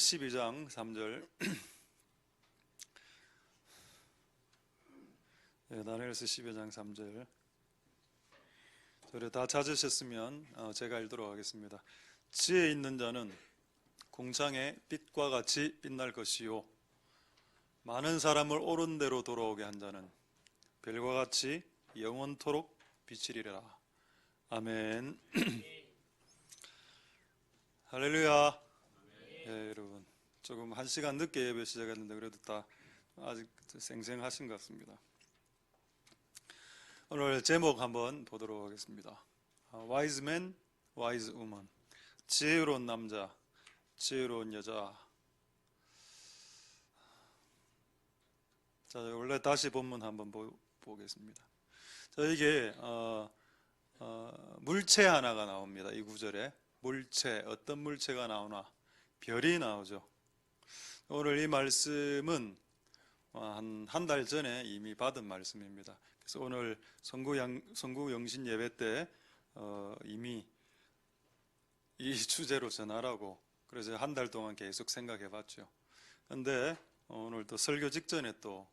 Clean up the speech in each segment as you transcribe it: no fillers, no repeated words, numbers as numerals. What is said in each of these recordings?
12장 3절. 다니엘서 12장 3절. 저를 다 찾으셨으면 제가 읽도록 하겠습니다. 지혜 있는 자는 공창의 빛과 같이 빛날 것이요, 많은 사람을 옳은 대로 돌아오게 한 자는 별과 같이 영원토록 비치리라. 아멘. 할렐루야. 예, 여러분, 조금 1시간 늦게 예배 시작했는데 그래도 다 아직 생생하신 것 같습니다. 오늘 제목 한번 보도록 하겠습니다. Wise man, wise woman. 지혜로운 남자, 지혜로운 여자. 자, 원래 다시 본문 한번 보겠습니다. 자, 이게 물체 하나가 나옵니다. 이 구절에 물체, 어떤 물체가 나오나? 별이 나오죠. 오늘 이 말씀은 한 달 전에 이미 받은 말씀입니다. 그래서 오늘 성구 영신 예배 때 이미 이 주제로 전하라고, 그래서 한 달 동안 계속 생각해 봤죠. 그런데 오늘 또 설교 직전에 또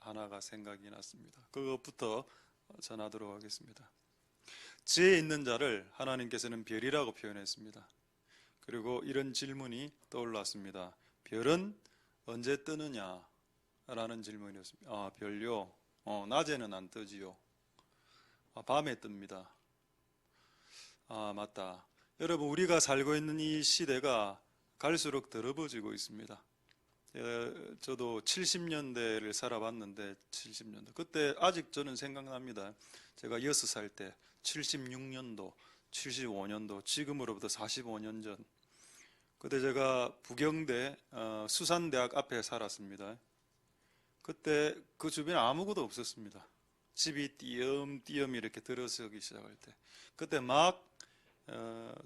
하나가 생각이 났습니다. 그것부터 전하도록 하겠습니다. 지혜 있는 자를 하나님께서는 별이라고 표현했습니다. 그리고 이런 질문이 떠올랐습니다. 별은 언제 뜨느냐? 라는 질문이었습니다. 별요? 낮에는 안 뜨지요. 밤에 뜹니다. 맞다. 여러분, 우리가 살고 있는 이 시대가 갈수록 더러워지고 있습니다. 저도 70년대를 살아봤는데, 70년대. 그때 아직 저는 생각납니다. 제가 6살 때, 76년도, 75년도, 지금으로부터 45년 전. 그때 제가 부경대 수산대학 앞에 살았습니다. 그때 그 주변에 아무것도 없었습니다. 집이 띄엄띄엄 이렇게 들어서기 시작할 때, 그때 막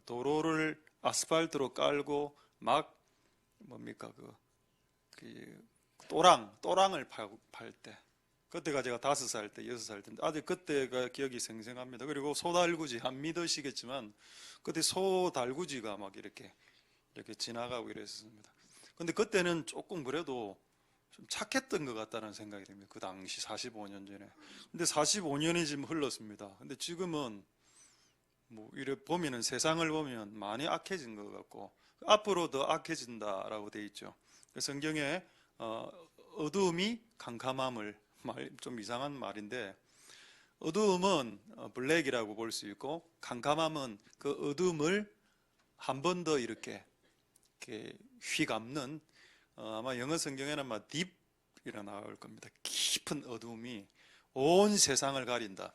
도로를 아스팔트로 깔고 막 뭡니까 그 또랑을 팔 때, 그때가 제가 5살 때, 6살 때인데 아직 그때가 기억이 생생합니다. 그리고 소달구지, 안 믿으시겠지만 그때 소달구지가 막 이렇게 지나가고 이랬습니다. 근데 그때는 조금 그래도 좀 착했던 것 같다는 생각이 듭니다. 그 당시 45년 전에. 근데 45년이 지금 흘렀습니다. 근데 지금은 뭐 이래 보면은, 세상을 보면 많이 악해진 것 같고 앞으로 더 악해진다라고 돼 있죠. 성경에 어두움이 캄캄함을, 좀 이상한 말인데, 어두움은 블랙이라고 볼 수 있고 캄캄함은 그 어두움을 한 번 더 이렇게 휘감는, 아마 영어 성경에는 아마 딥이라 나올 겁니다. 깊은 어두움이 온 세상을 가린다.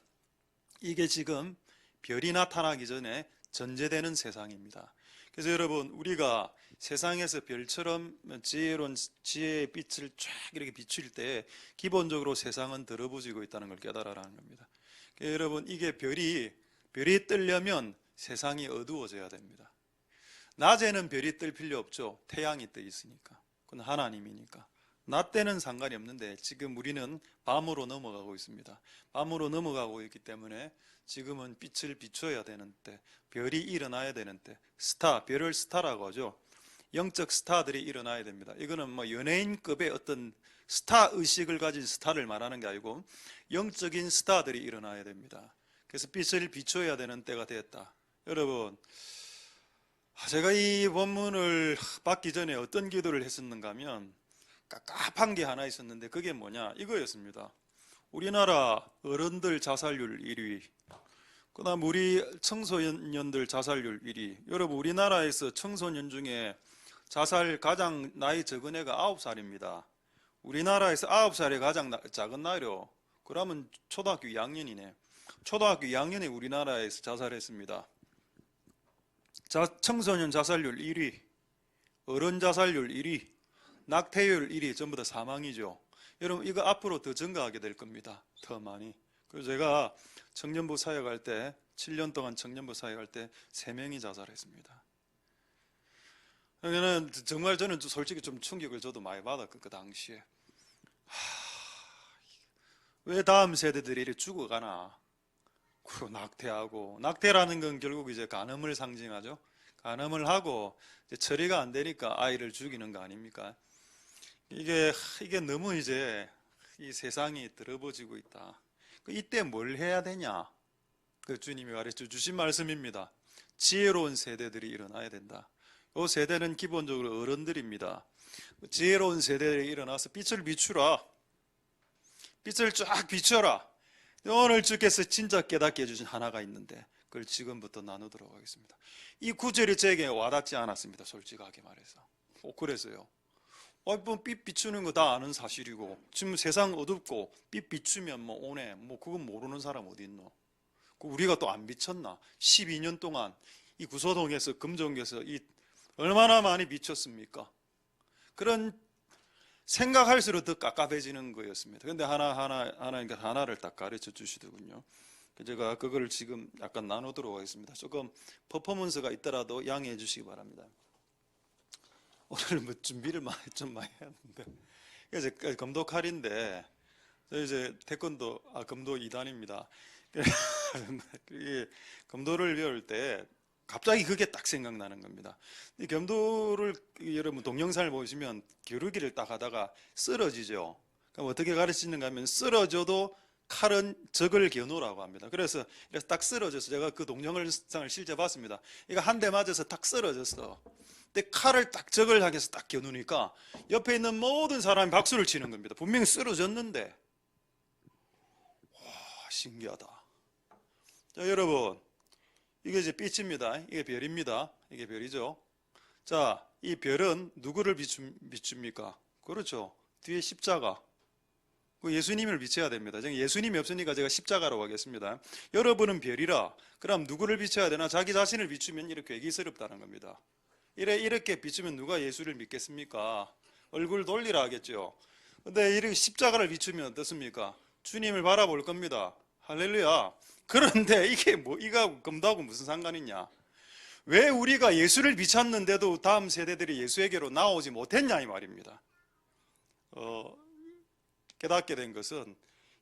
이게 지금 별이 나타나기 전에 전제되는 세상입니다. 그래서 여러분, 우리가 세상에서 별처럼 지혜로운 지혜의 빛을 쫙 이렇게 비출 때 기본적으로 세상은 더러워지고 있다는 걸 깨달아라는 겁니다. 그러니까 여러분, 이게 별이 뜨려면 세상이 어두워져야 됩니다. 낮에는 별이 뜰 필요 없죠. 태양이 떠 있으니까. 그건 하나님이니까. 낮 때는 상관이 없는데 지금 우리는 밤으로 넘어가고 있습니다. 밤으로 넘어가고 있기 때문에 지금은 빛을 비춰야 되는 때, 별이 일어나야 되는 때, 별을 스타라고 하죠. 영적 스타들이 일어나야 됩니다. 이거는 뭐 연예인급의 어떤 스타 의식을 가진 스타를 말하는 게 아니고 영적인 스타들이 일어나야 됩니다. 그래서 빛을 비춰야 되는 때가 됐다. 여러분, 제가 이 본문을 받기 전에 어떤 기도를 했었는가 하면, 깝깝한 게 하나 있었는데 그게 뭐냐, 이거였습니다. 우리나라 어른들 자살률 1위, 그 다음 우리 청소년들 자살률 1위. 여러분, 우리나라에서 청소년 중에 자살 가장 나이 적은 애가 9살입니다 우리나라에서 9살이 가장 작은 나이로, 그러면 초등학교 2학년이네 초등학교 2학년에 우리나라에서 자살했습니다. 청소년 자살률 1위, 어른 자살률 1위, 낙태율 1위, 전부 다 사망이죠. 여러분, 이거 앞으로 더 증가하게 될 겁니다. 더 많이. 그래서 제가 청년부 사역할 때, 7년 동안 청년부 사역할 때 3명이 자살했습니다. 그러니까 정말 저는 솔직히 좀 충격을 저도 많이 받았고, 그 당시에 왜 다음 세대들이 이렇게 죽어가나. 낙태하고, 낙태라는 건 결국 이제 간음을 상징하죠. 간음을 하고 이제 처리가 안 되니까 아이를 죽이는 거 아닙니까? 이게 너무 이제 이 세상이 더러워지고 있다. 이때 뭘 해야 되냐? 그 주님이 가르쳐 주신 말씀입니다. 지혜로운 세대들이 일어나야 된다. 이 세대는 기본적으로 어른들입니다. 지혜로운 세대들이 일어나서 빛을 비추라. 빛을 쫙 비춰라. 오늘 주께서 진짜 깨닫게 해주신 하나가 있는데 그걸 지금부터 나누도록 하겠습니다. 이 구절이 제게 와닿지 않았습니다. 솔직하게 말해서. 그래서요. 빛 비추는 거 다 아는 사실이고 지금 세상 어둡고 빛 비추면 뭐 오네 뭐 그건 모르는 사람 어디 있노? 우리가 또 안 비쳤나? 12년 동안 이 구소동에서 금정에서 이 얼마나 많이 비쳤습니까? 그런 생각할수록 더 깝깝해지는 거였습니다. 그런데 하나를 딱 가르쳐 주시더군요. 제가 그걸 지금 약간 나누도록 하겠습니다. 조금 퍼포먼스가 있더라도 양해해 주시기 바랍니다. 오늘 뭐 준비를 좀 많이 했는데 이제 검도 칼인데 이제 태권도 검도 2단입니다. 검도를 배울 때 갑자기 그게 딱 생각나는 겁니다. 이 검도를 여러분 동영상을 보시면 겨루기를 딱 하다가 쓰러지죠. 그럼 어떻게 가르치는가 하면 쓰러져도 칼은 적을 겨누라고 합니다. 그래서 딱 쓰러져서 제가 그 동영상을 실제 봤습니다. 이거 한 대 맞아서 딱 쓰러졌어. 근데 칼을 딱 적을 향해서 딱 겨누니까 옆에 있는 모든 사람이 박수를 치는 겁니다. 분명히 쓰러졌는데. 와, 신기하다. 자, 여러분. 이게 이제 빛입니다. 이게 별입니다. 이게 별이죠. 자, 이 별은 누구를 비춥니까? 그렇죠. 뒤에 십자가. 예수님을 비춰야 됩니다. 예수님이 없으니까 제가 십자가라고 하겠습니다. 여러분은 별이라. 그럼 누구를 비춰야 되나? 자기 자신을 비추면 이렇게 괴기스럽다는 겁니다. 이렇게 비추면 누가 예수를 믿겠습니까? 얼굴 돌리라 하겠죠. 근데 이렇게 십자가를 비추면 어떻습니까? 주님을 바라볼 겁니다. 할렐루야. 그런데 이거 검도하고 무슨 상관이냐? 왜 우리가 예수를 비췄는데도 다음 세대들이 예수에게로 나오지 못했냐 이 말입니다. 깨닫게 된 것은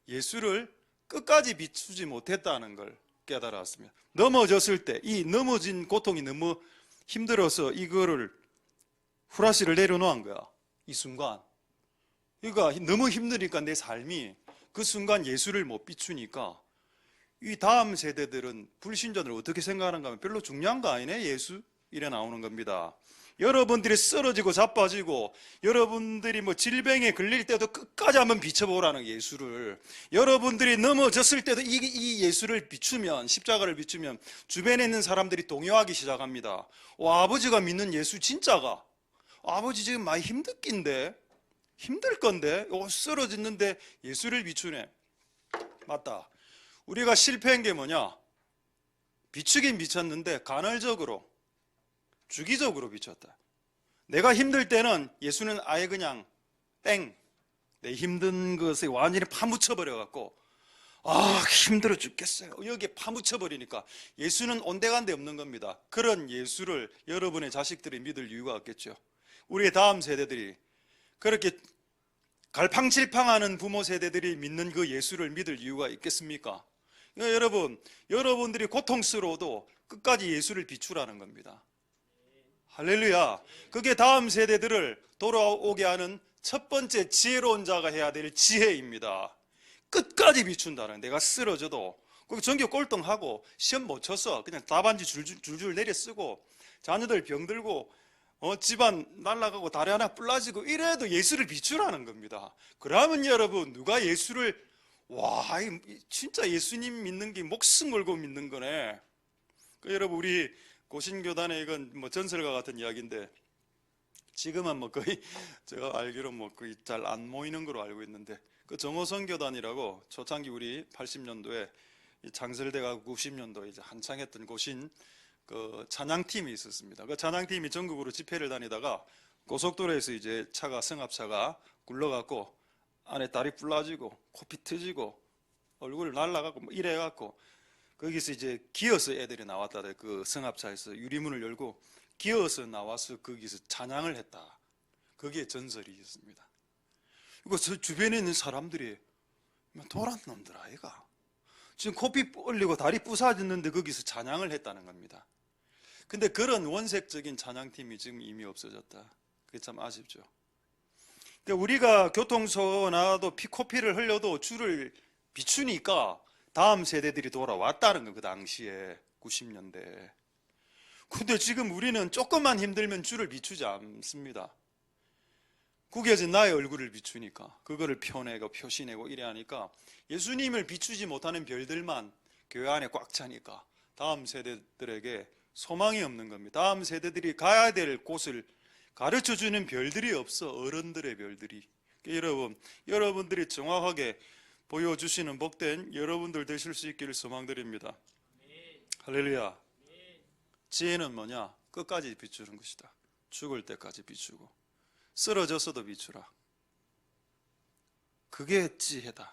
예수를 끝까지 비추지 못했다는 걸 깨달았습니다. 넘어졌을 때 이 넘어진 고통이 너무 힘들어서 이거를 후라시를 내려놓은 거야. 이 순간. 그러니까 너무 힘드니까 내 삶이 그 순간 예수를 못 비추니까 이 다음 세대들은 불신자들 어떻게 생각하는가 하면 별로 중요한 거 아니네 예수? 이래 나오는 겁니다. 여러분들이 쓰러지고 자빠지고 여러분들이 뭐 질병에 걸릴 때도 끝까지 한번 비춰보라는 예수를, 여러분들이 넘어졌을 때도 이 예수를 비추면, 십자가를 비추면 주변에 있는 사람들이 동요하기 시작합니다. 아버지가 믿는 예수 진짜가? 아버지 지금 많이 힘들 건데 쓰러졌는데 예수를 비추네. 맞다. 우리가 실패한 게 뭐냐? 비추긴 비췄는데 간헐적으로, 주기적으로 비췄다. 내가 힘들 때는 예수는 아예 그냥 내 힘든 것에 완전히 파묻혀버려갖고 힘들어 죽겠어요. 여기에 파묻혀버리니까 예수는 온데간데 없는 겁니다. 그런 예수를 여러분의 자식들이 믿을 이유가 없겠죠. 우리의 다음 세대들이 그렇게 갈팡질팡하는 부모 세대들이 믿는 그 예수를 믿을 이유가 있겠습니까? 그러니까 여러분들이 고통스러워도 끝까지 예수를 비추라는 겁니다. 할렐루야. 그게 다음 세대들을 돌아오게 하는 첫 번째 지혜로운 자가 해야 될 지혜입니다. 끝까지 비춘다는. 내가 쓰러져도 전교 꼴등하고 시험 못 쳐서 그냥 답안지 줄줄 내려 쓰고 자녀들 병들고 집안 날아가고 다리 하나 뿔라지고 이래도 예수를 비추라는 겁니다. 그러면 여러분 누가 예수를 진짜 예수님 믿는 게 목숨 걸고 믿는 거네. 여러분 우리 고신교단에 이건 뭐 전설과 같은 이야기인데 지금은 뭐 거의 제가 알기로 뭐 거의 잘 안 모이는 걸로 알고 있는데 그 정호성 교단이라고 초창기 우리 80년도에 창설대가 90년도에 이제 한창 했던 고신 그 찬양팀이 있었습니다. 그 찬양팀이 전국으로 집회를 다니다가 고속도로에서 이제 승합차가 굴러갖고 안에 다리 불나지고 코피 터지고 얼굴 날라가고 뭐 이래갖고 거기서 이제 기어서 애들이 나왔다. 그 승합차에서 유리문을 열고 기어서 나와서 거기서 찬양을 했다. 그게 전설이 있습니다. 이거 저 주변에 있는 사람들이 도란 놈들 아이가 지금 코피 올리고 다리 부사졌는데 거기서 찬양을 했다는 겁니다. 근데 그런 원색적인 찬양팀이 지금 이미 없어졌다. 그게 참 아쉽죠. 그러니까 우리가 교통사고 나도 피코피를 흘려도 주를 비추니까 다음 세대들이 돌아왔다는 거, 그 당시에 90년대. 근데 지금 우리는 조금만 힘들면 주를 비추지 않습니다. 구겨진 나의 얼굴을 비추니까, 그거를 펴내고 표시내고 이래 하니까 예수님을 비추지 못하는 별들만 교회 안에 꽉 차니까 다음 세대들에게 소망이 없는 겁니다. 다음 세대들이 가야 될 곳을 가르쳐주는 별들이 없어. 어른들의 별들이. 여러분, 여러분들이 정확하게 보여주시는 복된 여러분들 되실 수 있기를 소망드립니다. 할렐루야. 지혜는 뭐냐? 끝까지 비추는 것이다. 죽을 때까지 비추고 쓰러졌어도 비추라. 그게 지혜다.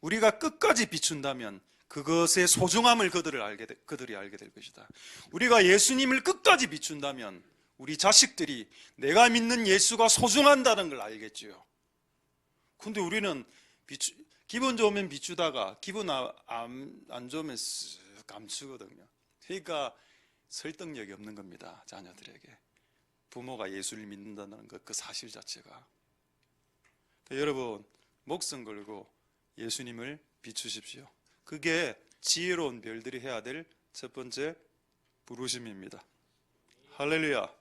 우리가 끝까지 비춘다면 그것의 소중함을 그들이 알게 될 것이다. 우리가 예수님을 끝까지 비춘다면 우리 자식들이 내가 믿는 예수가 소중한다는 걸 알겠지요. 근데 우리는 기분 좋으면 비추다가 기분 안 좋으면 쓱 감추거든요. 그러니까 설득력이 없는 겁니다. 자녀들에게. 부모가 예수를 믿는다는 것, 그 사실 자체가. 여러분, 목숨 걸고 예수님을 비추십시오. 그게 지혜로운 별들이 해야 될 첫 번째 부르심입니다. 할렐루야.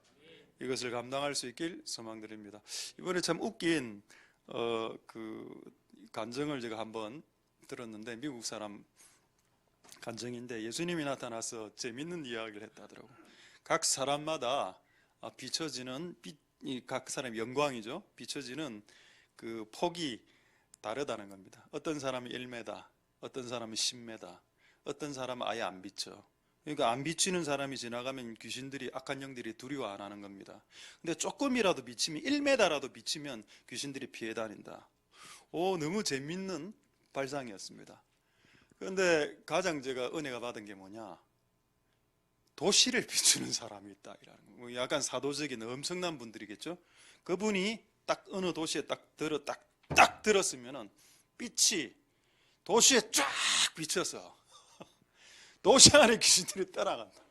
이것을 감당할 수 있길 소망드립니다. 이번에 참 웃긴 그 간증을 제가 한번 들었는데, 미국 사람 간증인데 예수님이 나타나서 재밌는 이야기를 했다더라고. 각 사람마다 비춰지는 각 사람의 영광이죠. 비춰지는 그 폭이 다르다는 겁니다. 어떤 사람이 1m, 어떤 사람은 10m, 어떤 사람은 아예 안 비춰. 그러니까 안 비추는 사람이 지나가면 귀신들이, 악한 영들이 두려워 안 하는 겁니다. 근데 조금이라도 비치면, 1m라도 비치면 귀신들이 피해 다닌다. 너무 재밌는 발상이었습니다. 그런데 가장 제가 은혜가 받은 게 뭐냐? 도시를 비추는 사람이 있다. 약간 사도적인 엄청난 분들이겠죠? 그분이 딱 어느 도시에 딱 들었으면은 빛이 도시에 쫙 비쳐서 도시 안에 귀신들이 따라간다.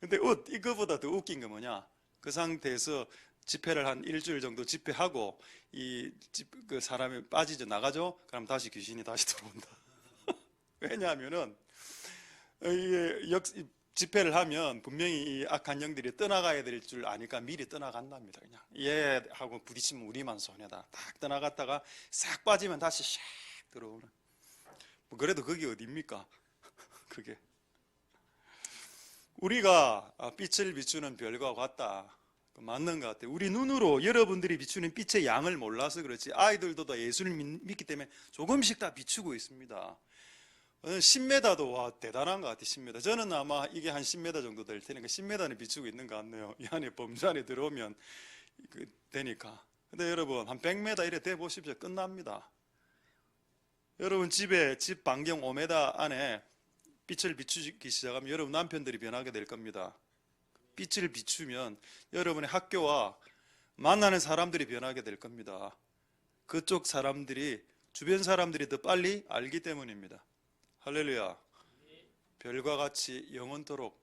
근데 이거보다 더 웃긴 게 뭐냐? 그 상태에서 집회를 한 일주일 정도 집회하고 그 사람이 빠지죠, 나가죠? 그럼 다시 귀신이 다시 들어온다. 왜냐하면은 이게 집회를 하면 분명히 이 악한 영들이 떠나가야 될 줄 아니까 미리 떠나간답니다. 그냥 얘하고 부딪히면 우리만 손해다. 딱 떠나갔다가 싹 빠지면 다시 샥 들어오는. 뭐 그래도 그게 어딥니까? 그게 우리가 빛을 비추는 별과 같다. 맞는 것 같아요. 우리 눈으로 여러분들이 비추는 빛의 양을 몰라서 그렇지, 아이들도 다 예수를 믿기 때문에 조금씩 다 비추고 있습니다. 10m도 와 대단한 것 같아요. 10m. 저는 아마 이게 한 10m 정도 될 테니까 10m는 비추고 있는 것 같네요. 이 안에 범주 안에 들어오면 되니까. 근데 여러분 한 100m 이래 돼 보십시오. 끝납니다. 여러분 집 반경 5m 안에 빛을 비추기 시작하면 여러분 남편들이 변하게 될 겁니다. 빛을 비추면 여러분의 학교와 만나는 사람들이 변하게 될 겁니다. 그쪽 사람들이, 주변 사람들이 더 빨리 알기 때문입니다. 할렐루야. 별과 같이 영원토록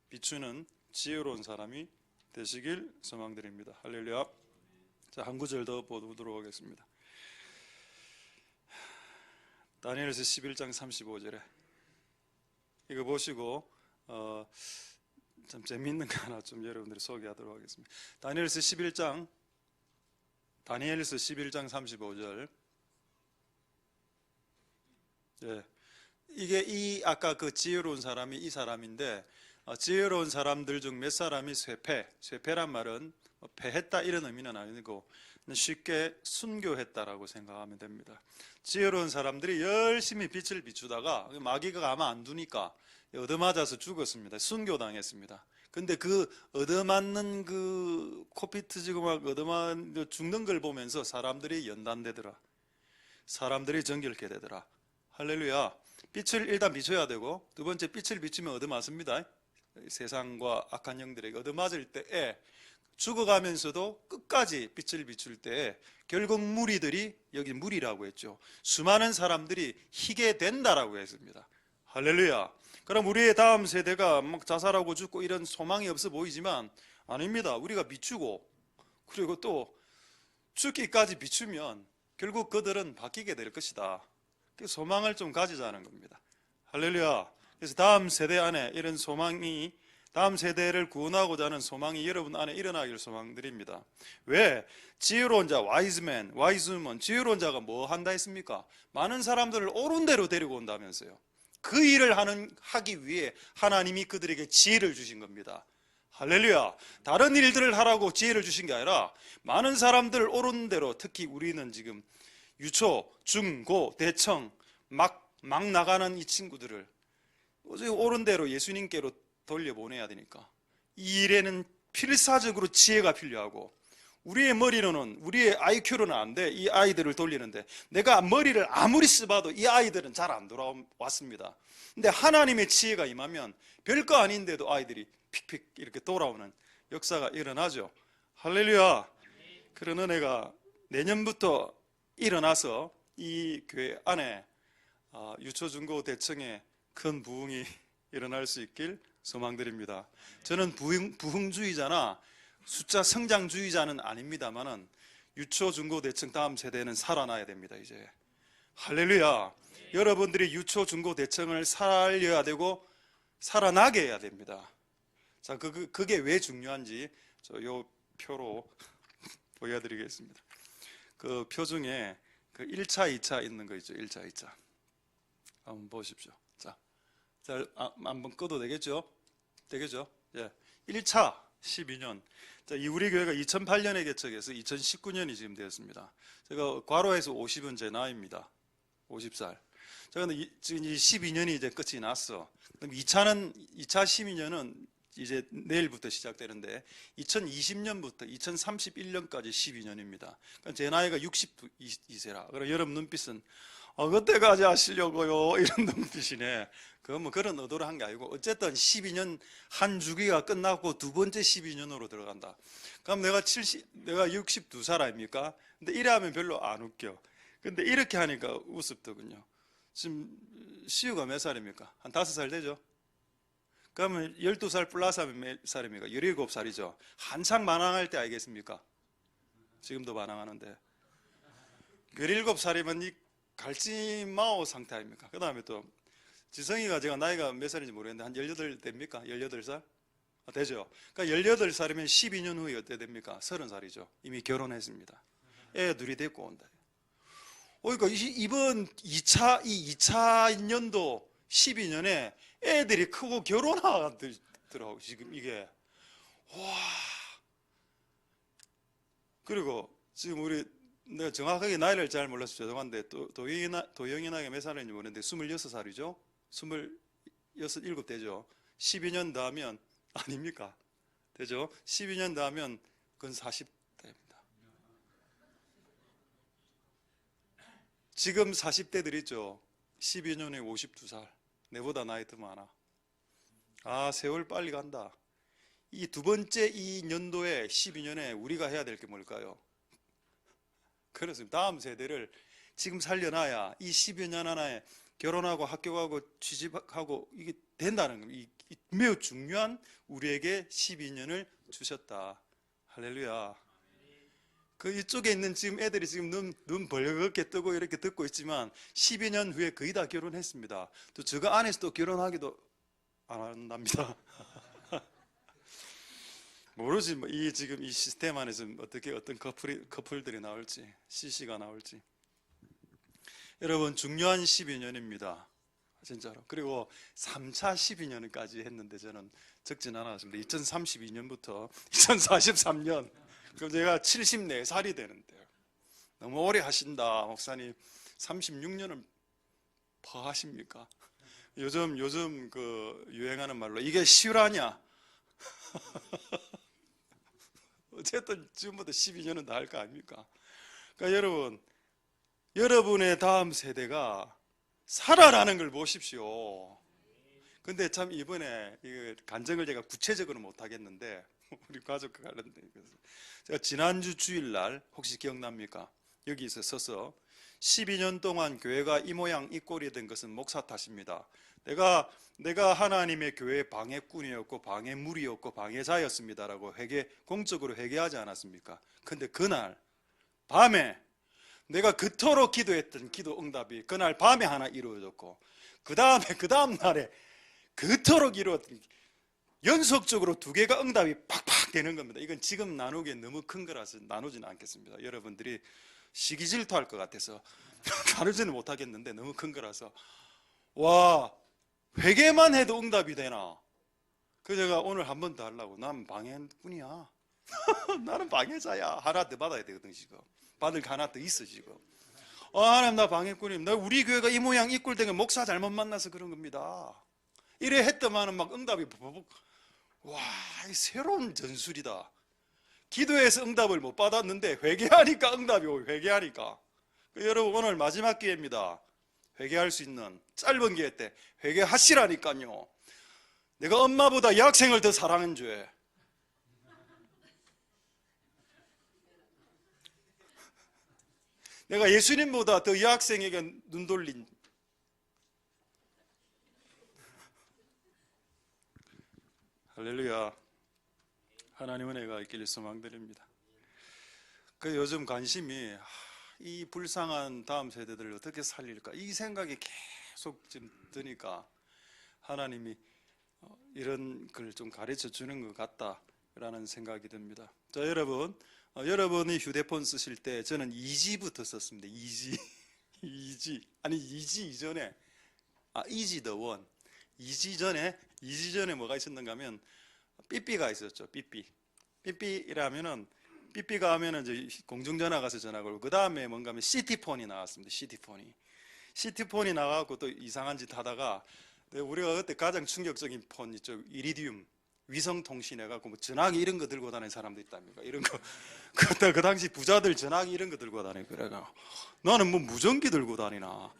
비추는 지혜로운 사람이 되시길 소망드립니다. 할렐루야. 자, 한 구절 더 보도록 하겠습니다. 다니엘서 11장 35절에 이거 보시고 참 재미있는 거 하나 좀 여러분들이 소개하도록 하겠습니다. 다니엘서 11장 35절. 예. 이게 아까 그 지혜로운 사람이 이 사람인데, 지혜로운 사람들 중 몇 사람이 쇠패란 말은 패했다 이런 의미는 아니고 쉽게 순교했다라고 생각하면 됩니다. 지혜로운 사람들이 열심히 빛을 비추다가 마귀가 가만 안 두니까 얻어맞아서 죽었습니다. 순교당했습니다. 근데 그 얻어맞는 그 코피 터지고 막 죽는 걸 보면서 사람들이 연단되더라. 사람들이 정결케 되더라. 할렐루야. 빛을 일단 비춰야 되고, 두 번째 빛을 비추면 얻어맞습니다. 세상과 악한 영들에게 얻어맞을 때에 죽어가면서도 끝까지 빛을 비출 때에 결국 무리들이, 여기 무리라고 했죠, 수많은 사람들이 희게 된다라고 했습니다. 할렐루야. 그럼 우리의 다음 세대가 막 자살하고 죽고 이런 소망이 없어 보이지만 아닙니다. 우리가 비추고 그리고 또 죽기까지 비추면 결국 그들은 바뀌게 될 것이다. 그 소망을 좀 가지자는 겁니다. 할렐루야. 그래서 다음 세대 안에 이런 소망이, 다음 세대를 구원하고자 하는 소망이 여러분 안에 일어나길 소망드립니다. 왜? 지혜로운 자, 와이즈맨, 와이즈우먼, 지혜로운 자가 뭐 한다 했습니까? 많은 사람들을 옳은 대로 데리고 온다면서요. 그 일을 하기 위해 하나님이 그들에게 지혜를 주신 겁니다. 할렐루야. 다른 일들을 하라고 지혜를 주신 게 아니라 많은 사람들을 옳은 대로, 특히 우리는 지금 유초, 중, 고, 대청 막 나가는 이 친구들을 옳은 대로 예수님께로 돌려보내야 되니까 이 일에는 필사적으로 지혜가 필요하고, 우리의 머리로는, 우리의 IQ로는 안 돼. 이 아이들을 돌리는데 내가 머리를 아무리 써봐도 이 아이들은 잘 안 돌아왔습니다. 근데 하나님의 지혜가 임하면 별거 아닌데도 아이들이 픽픽 이렇게 돌아오는 역사가 일어나죠. 할렐루야. 그런 은혜가 내년부터 일어나서 이 교회 안에 유초, 중고, 대청에 큰 부흥이 일어날 수 있길 소망드립니다. 저는 부흥주의자나 숫자 성장주의자는 아닙니다만은 유초, 중고, 대청 다음 세대는 살아나야 됩니다. 이제 할렐루야. 여러분들이 유초, 중고, 대청을 살려야 되고 살아나게 해야 됩니다. 자, 그게 왜 중요한지 요 표로 보여드리겠습니다. 그 표 중에 그 1차, 2차 있는 거 있죠. 1차, 2차 한번 보십시오. 자, 한번 꺼도 되겠죠? 되겠죠? 예. 1차 12년. 자, 우리 교회가 2008년에 개척해서 2019년이 지금 되었습니다. 제가 괄호에서 50은 제 나이입니다. 50살. 자, 근데 지금 12년이 이제 끝이 났어. 그럼 2차 12년은 이제 내일부터 시작되는데 2020년부터 2031년까지 12년입니다. 그러니까 제 나이가 62세라. 그럼 여러분 눈빛은 그때까지 하시려고요 이런 눈빛이네. 뭐 그런 의도로 한 게 아니고 어쨌든 12년 한 주기가 끝나고 두 번째 12년으로 들어간다. 그럼 내가 62살 아닙니까? 근데 이래 하면 별로 안 웃겨. 근데 이렇게 하니까 우습더군요. 지금 시우가 몇 살입니까? 한 5살 되죠? 그러면 12살 플러스 하면 몇 살입니까? 17살이죠. 한창 만왕할 때 알겠습니까? 지금도 만왕하는데 17살이면 이 갈치마오 상태 아닙니까? 그 다음에 또 지성이가, 제가 나이가 몇 살인지 모르겠는데 한 18 됩니까? 18살? 되죠. 그러니까 18살이면 12년 후에 어때 됩니까? 30살이죠. 이미 결혼했습니다. 애 둘이 데리고 온다. 그러니까 이번 2차 년도 12년에 애들이 크고 결혼하더라고 지금 이게. 와. 그리고 지금 내가 정확하게 나이를 잘 몰라서 죄송한데 도영이 나이가 몇 살인지 모르는데 26살이죠? 26, 7 되죠? 12년 더 하면 아닙니까? 되죠? 12년 더 하면 그건 40대입니다. 지금 40대들 있죠? 12년에 52살. 내보다 나이 더 많아. 세월 빨리 간다. 이 두 번째 이 년도에 12년에 우리가 해야 될 게 뭘까요? 그렇습니다. 다음 세대를 지금 살려놔야 이 10여 년 안에 결혼하고 학교 가고 취직하고 이게 된다는 겁니다. 매우 중요한 우리에게 12년을 주셨다. 할렐루야. 그 이쪽에 있는 지금 애들이 지금 눈 벌겋게 뜨고 이렇게 듣고 있지만 12년 후에 거의 다 결혼했습니다. 또 저거 안에서 또 결혼하기도 안 한답니다. 모르지 뭐 지금 이 시스템 안에서 어떻게 어떤 커플들이 나올지, CC가 나올지. 여러분 중요한 12년입니다. 진짜로. 그리고 3차 12년까지 했는데 저는 적진 않았습니다. 2032년부터 2043년. 그럼 제가 74살이 되는데요. 너무 오래 하신다, 목사님. 36년을 더 하십니까? 요즘 그 유행하는 말로 이게 실화냐? 어쨌든 지금부터 12년은 다 할 거 아닙니까? 그러니까 여러분의 다음 세대가 살아나는 걸 보십시오. 근데 참 이번에 간증을 제가 구체적으로 못 하겠는데 우리 가족과 관련된 것을 제가 지난주 주일날 혹시 기억납니까? 여기서 서서 12년 동안 교회가 이 모양 이 꼴이 된 것은 목사 탓입니다. 내가 하나님의 교회의 방해꾼이었고 방해물이었고 방해자였습니다라고 공적으로 회개하지 않았습니까? 근데 그날 밤에 내가 그토록 기도했던 기도 응답이 그날 밤에 하나 이루어졌고, 그 다음 날에 그토록 이루어졌던 연속적으로 2개가 응답이 팍팍 되는 겁니다. 이건 지금 나누기엔 너무 큰 거라서 나누지는 않겠습니다. 여러분들이 시기 질투할 것 같아서 나누지는 못하겠는데 너무 큰 거라서, 와, 회개만 해도 응답이 되나? 그래서 제가 오늘 한 번 더 하려고. 난 방해꾼이야. 나는 방해자야. 하나 더 받아야 되거든 지금. 받을 게 하나 더 있어 지금. 하나님, 나 방해꾼입니다. 우리 교회가 이 모양 이 꼴 된 건 목사 잘못 만나서 그런 겁니다. 이래 했더만은 막 응답이 버벅. 와, 새로운 전술이다. 기도해서 응답을 못 받았는데 회개하니까 응답이 오고, 회개하니까. 여러분, 오늘 마지막 기회입니다. 회개할 수 있는 짧은 기회 때 회개하시라니까요. 내가 엄마보다 여학생을 더 사랑한 죄. 내가 예수님보다 더 여학생에게 눈 돌린. 할렐루야. 하나님 은혜가 있기를 소망드립니다. 그 요즘 관심이 이 불쌍한 다음 세대들을 어떻게 살릴까, 이 생각이 계속 지금 드니까 하나님이 이런 걸 좀 가르쳐 주는 것 같다라는 생각이 듭니다. 자, 여러분이 휴대폰 쓰실 때 저는 2G부터 썼습니다. 2G. 2G. 아니 2G 이전에 이지 더 원. 2G 전에 뭐가 있었는가 하면 삐삐가 있었죠. 삐삐라면은 삐삐가 하면은 이제 공중전화 가서 전화 걸고, 그 다음에 뭔가 하면 시티폰이 나왔습니다. 시티폰이 나가고 또 이상한 짓 하다가, 우리가 그때 가장 충격적인 폰 있죠. 이리디움 위성통신 해갖고 뭐 전화기 이런 거 들고 다니는 사람도 있답니까? 이런 거. 그 당시 부자들 전화기 이런 거 들고 다니고, 그래가 나는 뭐 무전기 들고 다니나.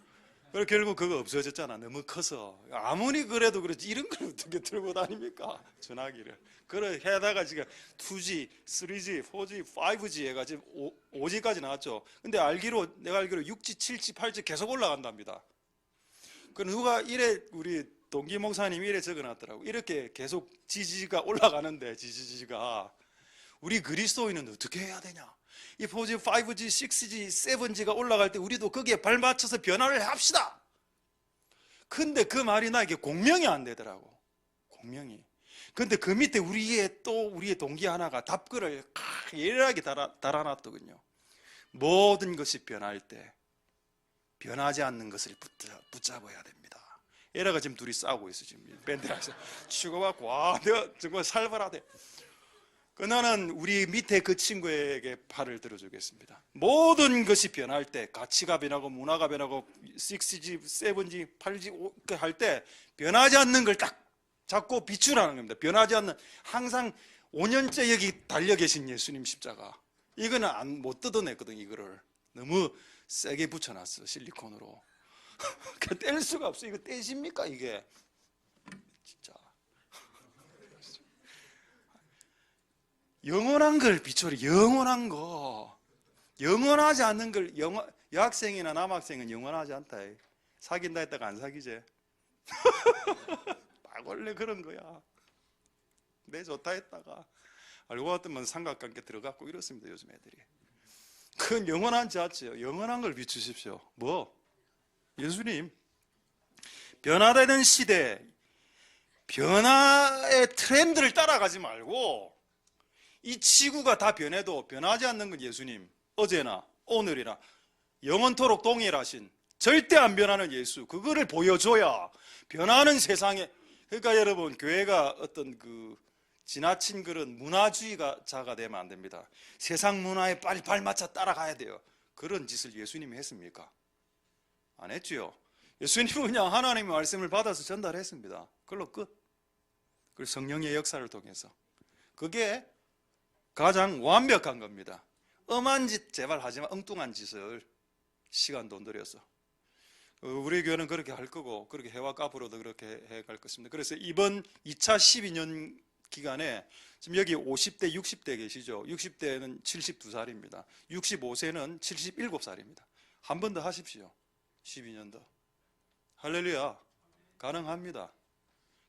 그래서 결국 그거 없어졌잖아. 너무 커서. 아무리 그래도 그렇지 이런 걸 어떻게 들고 다닙니까? 전화기를. 그래 해다가 지금 2G, 3G, 4G, 5G 해가지고 5G까지 나왔죠. 근데 내가 알기로 6G, 7G, 8G 계속 올라간답니다. 그 누가 이래, 우리 동기 목사님이 이래 적어놨더라고. 이렇게 계속 지지가 올라가는데, 지지가 우리 그리스도인은 어떻게 해야 되냐? 이 4G, 5G, 6G, 7G가 올라갈 때 우리도 거기에 발맞춰서 변화를 합시다. 근데 그 말이 나에게 공명이 안 되더라고. 공명이. 근데 그 밑에 우리의 동기 하나가 답글을 예리하게 달아놨더군요. 모든 것이 변할 때 변하지 않는 것을 붙잡아야 됩니다. 얘라가 지금 둘이 싸우고 있어. 지금 밴드에서 치고받고, 와, 내가 정말 살벌하다. 나는 우리 밑에 그 친구에게 팔을 들어주겠습니다. 모든 것이 변할 때, 가치가 변하고 문화가 변하고 6G, 7G, 8G 할 때 변하지 않는 걸 딱 잡고 비추라는 겁니다. 변하지 않는, 항상 5년째 여기 달려 계신 예수님 십자가, 이거는 못 뜯어냈거든. 이거를 너무 세게 붙여놨어, 실리콘으로. 뗄 수가 없어. 이거 떼십니까 이게? 진짜 영원한 걸 비춰라. 영원한 거. 영원하지 않는 걸. 여학생이나 남학생은 영원하지 않다. 사귄다 했다가 안 사귀지. 딱 원래 그런 거야. 내 좋다 했다가 알고 봤더니 삼각관계 들어갔고 이렇습니다. 요즘 애들이. 그건 영원하지 않죠. 영원한 걸 비추십시오. 뭐? 예수님. 변화되는 시대, 변화의 트렌드를 따라가지 말고, 이 지구가 다 변해도 변하지 않는 건 예수님, 어제나 오늘이나 영원토록 동일하신, 절대 안 변하는 예수, 그거를 보여줘야 변하는 세상에. 그러니까 여러분, 교회가 어떤 지나친 그런 문화주의자가 되면 안 됩니다. 세상 문화에 빨리 발맞춰 따라가야 돼요. 그런 짓을 예수님이 했습니까? 안 했지요. 예수님은 그냥 하나님의 말씀을 받아서 전달했습니다. 그걸로 끝. 그리고 성령의 역사를 통해서. 그게 가장 완벽한 겁니다. 엄한 짓 제발 하지 마. 엉뚱한 짓을 시간 돈 들여서. 우리 교회는 그렇게 할 거고, 그렇게 해왔고 앞으로도 그렇게 해갈 것입니다. 그래서 이번 2차 12년 기간에 지금 여기 50대, 60대 계시죠. 60대는 72살입니다. 65세는 77살입니다. 한 번 더 하십시오. 12년 더. 할렐루야. 가능합니다.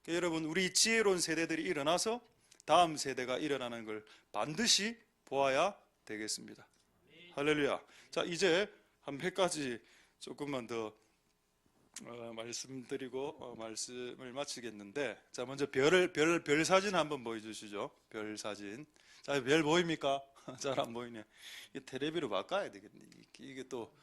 여러분, 우리 지혜로운 세대들이 일어나서 다음 세대가 일어나는 걸 반드시 보아야 되겠습니다. 할렐루야. 자, 이제 한 100가지 조금만 더 말씀드리고 말씀을 마치겠는데, 자, 먼저 별 사진 한번 보여주시죠. 별 사진. 자, 별 보입니까? 잘 안 보이네. 이게 텔레비로 바꿔야 되겠네. 이게 또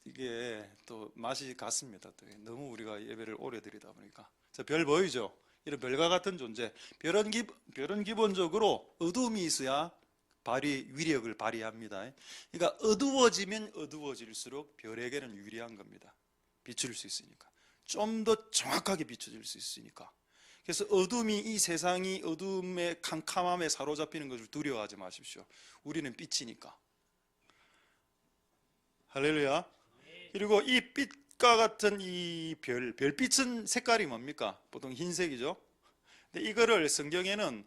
이게 또 맛이 같습니다. 또 너무 우리가 예배를 오래 드리다 보니까. 자, 별 보이죠? 이런 별과 같은 존재. 별은 기본적으로 어두움이 있어야 위력을 발휘합니다. 그러니까 어두워지면 어두워질수록 별에게는 유리한 겁니다. 비출 수 있으니까. 좀 더 정확하게 비춰질 수 있으니까. 그래서 어둠이, 이 세상이 어둠의 캄캄함에 사로잡히는 것을 두려워하지 마십시오. 우리는 빛이니까. 할렐루야. 그리고 이 빛과 같은 이 별빛은 색깔이 뭡니까? 보통 흰색이죠. 근데 이거를 성경에는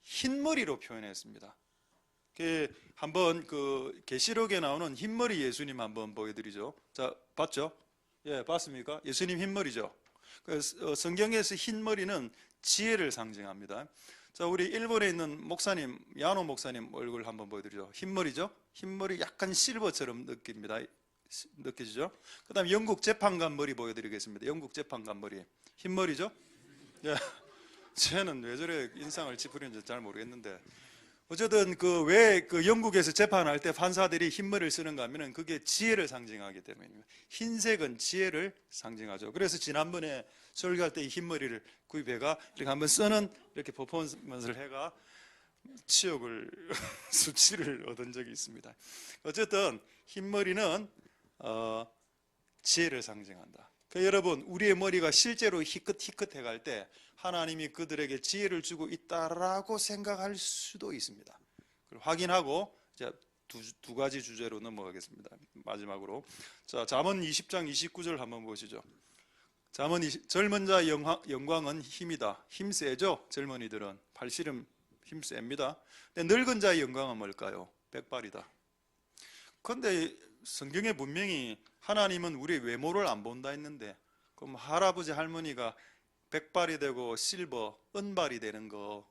흰머리로 표현했습니다. 한번 그 계시록에 나오는 흰머리 예수님 한번 보여드리죠. 자, 봤죠? 예, 봤습니까? 예수님 흰머리죠. 성경에서 흰머리는 지혜를 상징합니다. 자, 우리 일본에 있는 목사님, 야노 목사님 얼굴 한번 보여드리죠. 흰머리죠? 흰머리 약간 실버처럼 느껴지죠? 그 다음에 영국 재판관 머리 보여드리겠습니다. 영국 재판관 머리. 흰머리죠? 예. 쟤는 왜 저래 인상을 찌푸리는지 잘 모르겠는데, 어쨌든 왜 영국에서 재판할 때 판사들이 흰머리를 쓰는가 하면은 그게 지혜를 상징하기 때문입니다. 흰색은 지혜를 상징하죠. 그래서 지난번에 설교할 때 이 흰머리를 구입해가 이렇게 한번 쓰는 이렇게 퍼포먼스를 해가 치욕을 수치를 얻은 적이 있습니다. 어쨌든 흰머리는 지혜를 상징한다. 여러분, 우리의 머리가 실제로 희끗희끗해 갈 때 하나님이 그들에게 지혜를 주고 있다라고 생각할 수도 있습니다. 확인하고 이제 두 가지 주제로 넘어가겠습니다. 마지막으로, 자, 잠언 20장 29절 한번 보시죠. 젊은 자의 영광은 힘이다. 힘 세죠? 젊은이들은 팔씨름 힘 셉니다. 근데 늙은 자의 영광은 뭘까요? 백발이다. 그런데 성경에 분명히 하나님은 우리의 외모를 안 본다 했는데, 그럼 할아버지 할머니가 백발이 되고 은발이 되는 거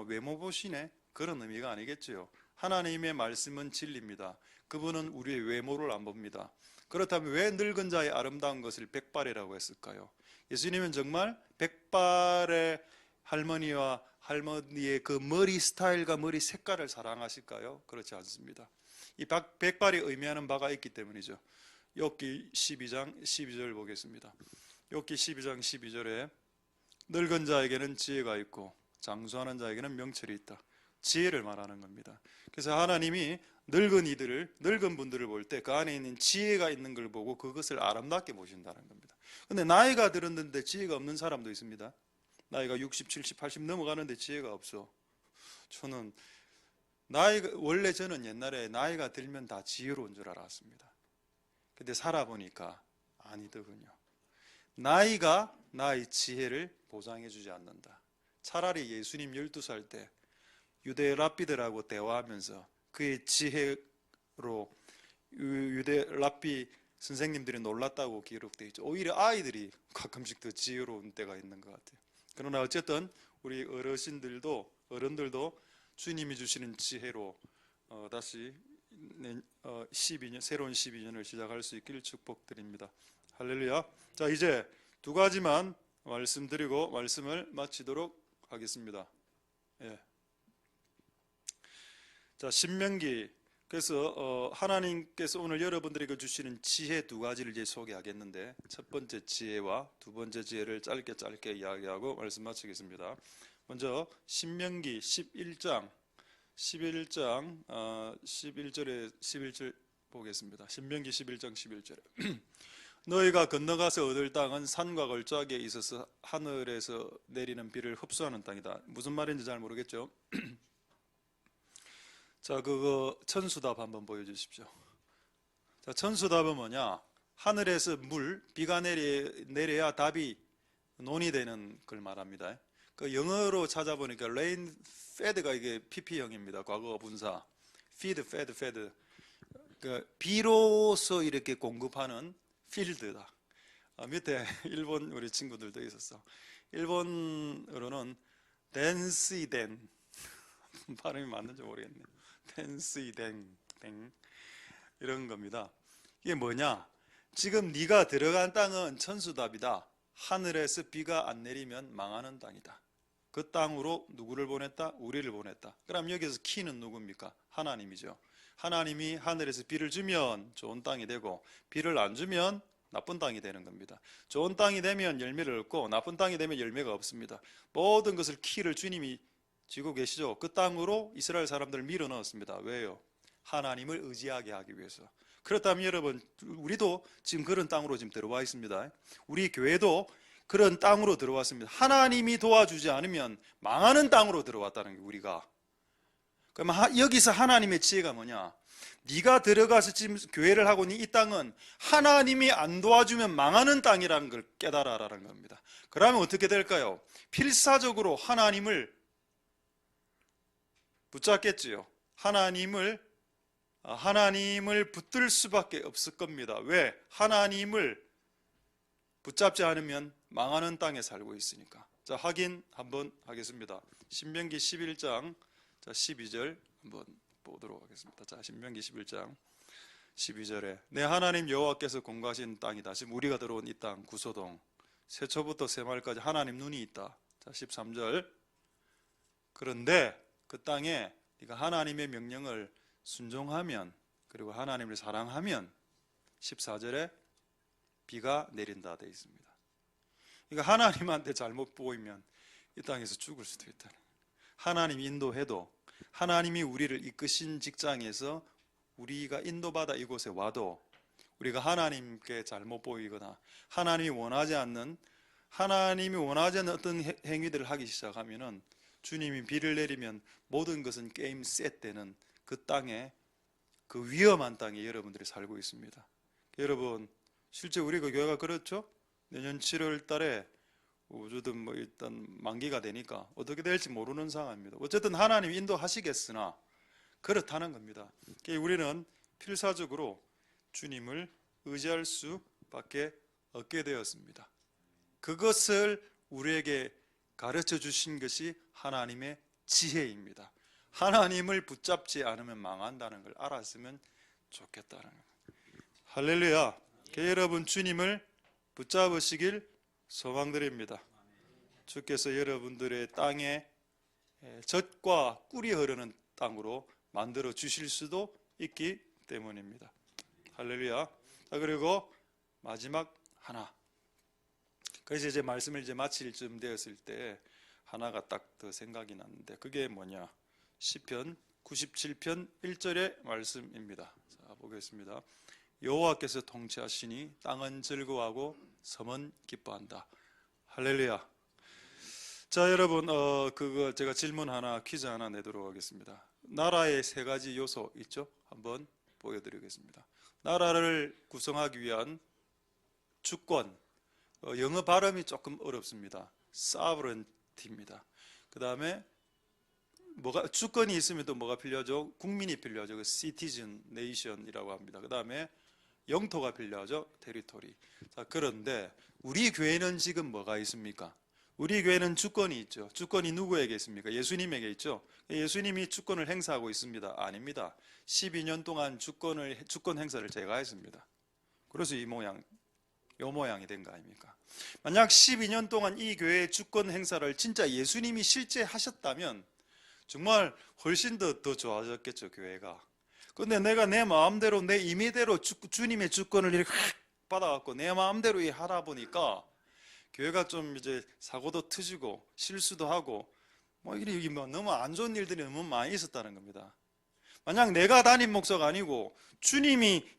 외모 보시네? 그런 의미가 아니겠죠. 하나님의 말씀은 진리입니다. 그분은 우리의 외모를 안 봅니다. 그렇다면 왜 늙은 자의 아름다운 것을 백발이라고 했을까요? 예수님은 정말 백발의 할머니의 그 머리 스타일과 머리 색깔을 사랑하실까요? 그렇지 않습니다. 이 백발이 의미하는 바가 있기 때문이죠. 욥기 12장 12절 보겠습니다. 욥기 12장 12절에 늙은 자에게는 지혜가 있고 장수하는 자에게는 명철이 있다. 지혜를 말하는 겁니다. 그래서 하나님이 늙은 분들을 볼 때 그 안에 있는 지혜가 있는 걸 보고 그것을 아름답게 보신다는 겁니다. 근데 나이가 들었는데 지혜가 없는 사람도 있습니다. 나이가 60, 70, 80 넘어가는데 지혜가 없어. 원래 저는 옛날에 나이가 들면 다 지혜로운 줄 알았습니다. 근데 살아보니까 아니더군요. 나이가 나의 지혜를 보장해주지 않는다. 차라리 예수님 12살 때 유대 랍비들하고 대화하면서 그의 지혜로 유대 랍비 선생님들이 놀랐다고 기록되어 있죠. 오히려 아이들이 가끔씩 더 지혜로운 때가 있는 것 같아요. 그러나 어쨌든 우리 어른들도 주님이 주시는 지혜로 다시 새로운 12년을 시작할 수 있기를 축복드립니다. 할렐루야. 자, 이제 두 가지만 말씀드리고 말씀을 마치도록 하겠습니다. 예. 자, 신명기. 그래서 하나님께서 오늘 여러분들에게 주시는 지혜 두 가지를 이제 소개하겠는데, 첫 번째 지혜와 두 번째 지혜를 짧게 이야기하고 말씀 마치겠습니다. 먼저 신명기 11장 11절 보겠습니다. 신명기 11장 11절에 너희가 건너가서 얻을 땅은 산과 걸작에 있어서 하늘에서 내리는 비를 흡수하는 땅이다. 무슨 말인지 잘 모르겠죠? 자, 그거 천수답 한번 보여주십시오. 자, 천수답은 뭐냐? 하늘에서 비가 내려야 답이 논이 되는 걸 말합니다. 그 영어로 찾아보니까 rain fed가 이게 pp형입니다. 과거 분사. fed. 그 비로소 이렇게 공급하는 필드다. 밑에 일본 우리 친구들도 있었어. 일본어로는 덴스이덴 발음이 맞는지 모르겠네. 덴스이덴 이런 겁니다. 이게 뭐냐? 지금 네가 들어간 땅은 천수답이다. 하늘에서 비가 안 내리면 망하는 땅이다. 그 땅으로 누구를 보냈다? 우리를 보냈다. 그럼 여기서 키는 누굽니까? 하나님이죠. 하나님이 하늘에서 비를 주면 좋은 땅이 되고 비를 안 주면 나쁜 땅이 되는 겁니다. 좋은 땅이 되면 열매를 얻고 나쁜 땅이 되면 열매가 없습니다. 모든 것을 키를 주님이 쥐고 계시죠. 그 땅으로 이스라엘 사람들을 밀어 넣었습니다. 왜요? 하나님을 의지하게 하기 위해서. 그렇다면 여러분, 우리도 지금 그런 땅으로 지금 들어와 있습니다. 우리 교회도 그런 땅으로 들어왔습니다. 하나님이 도와주지 않으면 망하는 땅으로 들어왔다는 게 우리가. 그럼 여기서 하나님의 지혜가 뭐냐? 네가 들어가서 지금 교회를 하고 있는 이 땅은 하나님이 안 도와주면 망하는 땅이라는 걸 깨달아라는 겁니다. 그러면 어떻게 될까요? 필사적으로 하나님을 붙잡겠지요. 하나님을 붙들 수밖에 없을 겁니다. 왜? 하나님을 붙잡지 않으면 망하는 땅에 살고 있으니까. 자, 확인 한번 하겠습니다. 신명기 11장 12절 한번 보도록 하겠습니다. 자, 신명기 11장 12절에 내 하나님 여호와께서 공고하신 땅이다. 지금 우리가 들어온 이 땅 구소동 세초부터 세말까지 하나님 눈이 있다. 자, 13절 그런데 그 땅에 네가 하나님의 명령을 순종하면 그리고 하나님을 사랑하면 14절에 비가 내린다 되어 있습니다. 그러니까 하나님한테 잘못 보이면 이 땅에서 죽을 수도 있다. 하나님 인도해도 하나님이 우리를 이끄신 직장에서 우리가 인도받아 이곳에 와도 우리가 하나님께 잘못 보이거나 하나님이 원하지 않는 어떤 행위들을 하기 시작하면은 주님이 비를 내리면 모든 것은 게임 셋되는 그 땅에 그 위험한 땅에 여러분들이 살고 있습니다. 여러분 실제 우리 그 교회가 그렇죠? 내년 7월 달에 어쨌든 일단 만기가 되니까 어떻게 될지 모르는 상황입니다. 어쨌든 하나님 인도하시겠으나 그렇다는 겁니다. 우리는 필사적으로 주님을 의지할 수밖에 없게 되었습니다. 그것을 우리에게 가르쳐 주신 것이 하나님의 지혜입니다. 하나님을 붙잡지 않으면 망한다는 걸 알았으면 좋겠다는 겁니다. 할렐루야. 여러분 주님을 붙잡으시길 소망드립니다. 주께서 여러분들의 땅에 젖과 꿀이 흐르는 땅으로 만들어 주실 수도 있기 때문입니다. 할렐루야. 자, 그리고 마지막 하나. 그래서 이제 말씀을 이제 마칠 쯤 되었을 때 하나가 딱 더 생각이 났는데 그게 뭐냐? 시편 97편 1절의 말씀입니다. 자, 보겠습니다. 여호와께서 통치하시니 땅은 즐거워하고 섬은 기뻐한다. 할렐루야. 자, 여러분 그거 제가 질문 하나 퀴즈 하나 내도록 하겠습니다. 나라의 세 가지 요소 있죠? 한번 보여드리겠습니다. 나라를 구성하기 위한 주권, 영어 발음이 조금 어렵습니다. sovereignty입니다. 그 다음에 주권이 있으면 또 뭐가 필요하죠? 국민이 필요하죠. citizen nation이라고 합니다. 그 다음에 영토가 필요하죠. territory. 자, 그런데 우리 교회는 지금 뭐가 있습니까? 우리 교회는 주권이 있죠. 주권이 누구에게 있습니까? 예수님에게 있죠. 예수님이 주권을 행사하고 있습니다. 아닙니다. 12년 동안 주권 행사를 제가 했습니다. 그래서 요 모양이 된 거 아닙니까? 만약 12년 동안 이 교회의 주권 행사를 진짜 예수님이 실제 하셨다면 정말 훨씬 더 좋아졌겠죠, 교회가. 근데 내가 내 마음대로 내 임의대로 주님의 주권을 이렇게 받아갖고 내 마음대로 하다 보니까 교회가 좀 이제 사고도 터지고 실수도 하고 이게 너무 안 좋은 일들이 너무 많이 있었다는 겁니다. 만약 내가 담임 목사가 아니고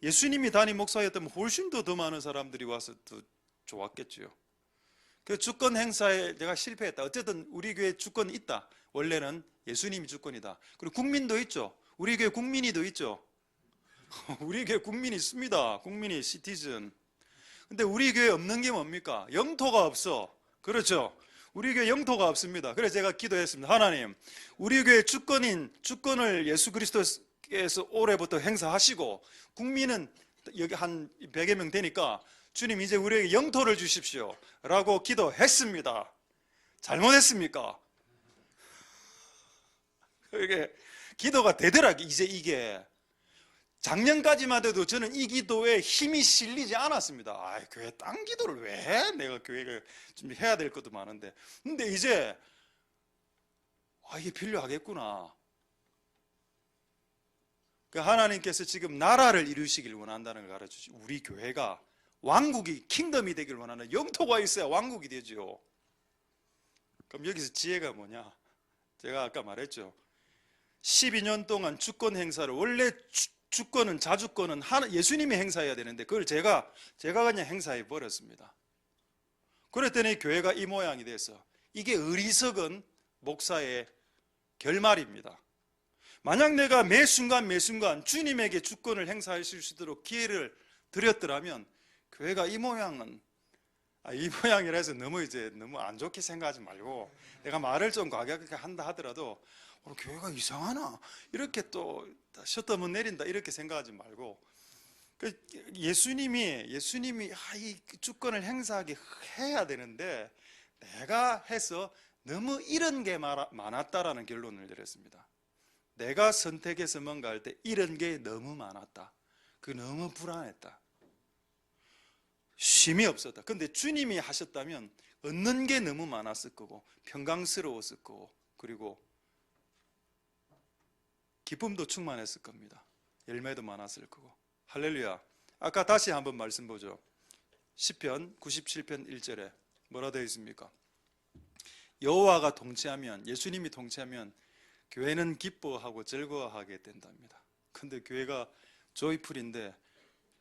예수님이 담임 목사였다면 훨씬 더 많은 사람들이 와서 더 좋았겠죠. 그 주권 행사에 내가 실패했다. 어쨌든 우리 교회 주권이 있다. 원래는 예수님이 주권이다. 그리고 국민도 있죠. 우리 교회 국민이도 있죠. 우리 교회 국민이 있습니다. 국민이 시티즌. 근데 우리 교회 없는 게 뭡니까? 영토가 없어. 그렇죠? 우리 교회 영토가 없습니다. 그래서 제가 기도했습니다. 하나님, 우리 교회 주권을 예수 그리스도께서 올해부터 행사하시고 국민은 여기 한 100여 명 되니까 주님 이제 우리에게 영토를 주십시오 라고 기도했습니다. 잘못했습니까? 이게 기도가 되더라. 이제 이게 작년까지만 해도 저는 이 기도에 힘이 실리지 않았습니다. 아, 교회 딴 기도를 왜 해? 내가 교회가 준비해야 될 것도 많은데. 근데 이제 이게 필요하겠구나. 하나님께서 지금 나라를 이루시길 원한다는 걸 가르쳐주시고, 우리 교회가 왕국이 킹덤이 되길 원하는, 영토가 있어야 왕국이 되죠. 그럼 여기서 지혜가 뭐냐? 제가 아까 말했죠. 12년 동안 주권 행사를, 원래 주권은, 자주권은 예수님이 행사해야 되는데 그걸 제가 그냥 행사해 버렸습니다. 그랬더니 교회가 이 모양이 돼서, 이게 어리석은 목사의 결말입니다. 만약 내가 매 순간 주님에게 주권을 행사하실 수 있도록 기회를 드렸더라면 교회가 이 모양은, 이 모양이라 해서 너무 안 좋게 생각하지 말고, 내가 말을 좀 과격하게 한다 하더라도 교회가 이상하나 이렇게 또 셔터문 내린다 이렇게 생각하지 말고, 예수님이 이 주권을 행사하게 해야 되는데 내가 해서 너무 이런 게 많았다라는 결론을 내렸습니다. 내가 선택해서 뭔가 할 때 이런 게 너무 많았다. 너무 불안했다. 쉼이 없었다. 근데 주님이 하셨다면 얻는 게 너무 많았을 거고, 평강스러웠을 거고, 그리고 기쁨도 충만했을 겁니다. 열매도 많았을 거고. 할렐루야. 아까 다시 한번 말씀 보죠. 시편 97편 1절에 뭐라 되어 있습니까? 여호와가 통치하면, 예수님이 통치하면 교회는 기뻐하고 즐거워하게 된답니다. 근데 교회가 조이풀인데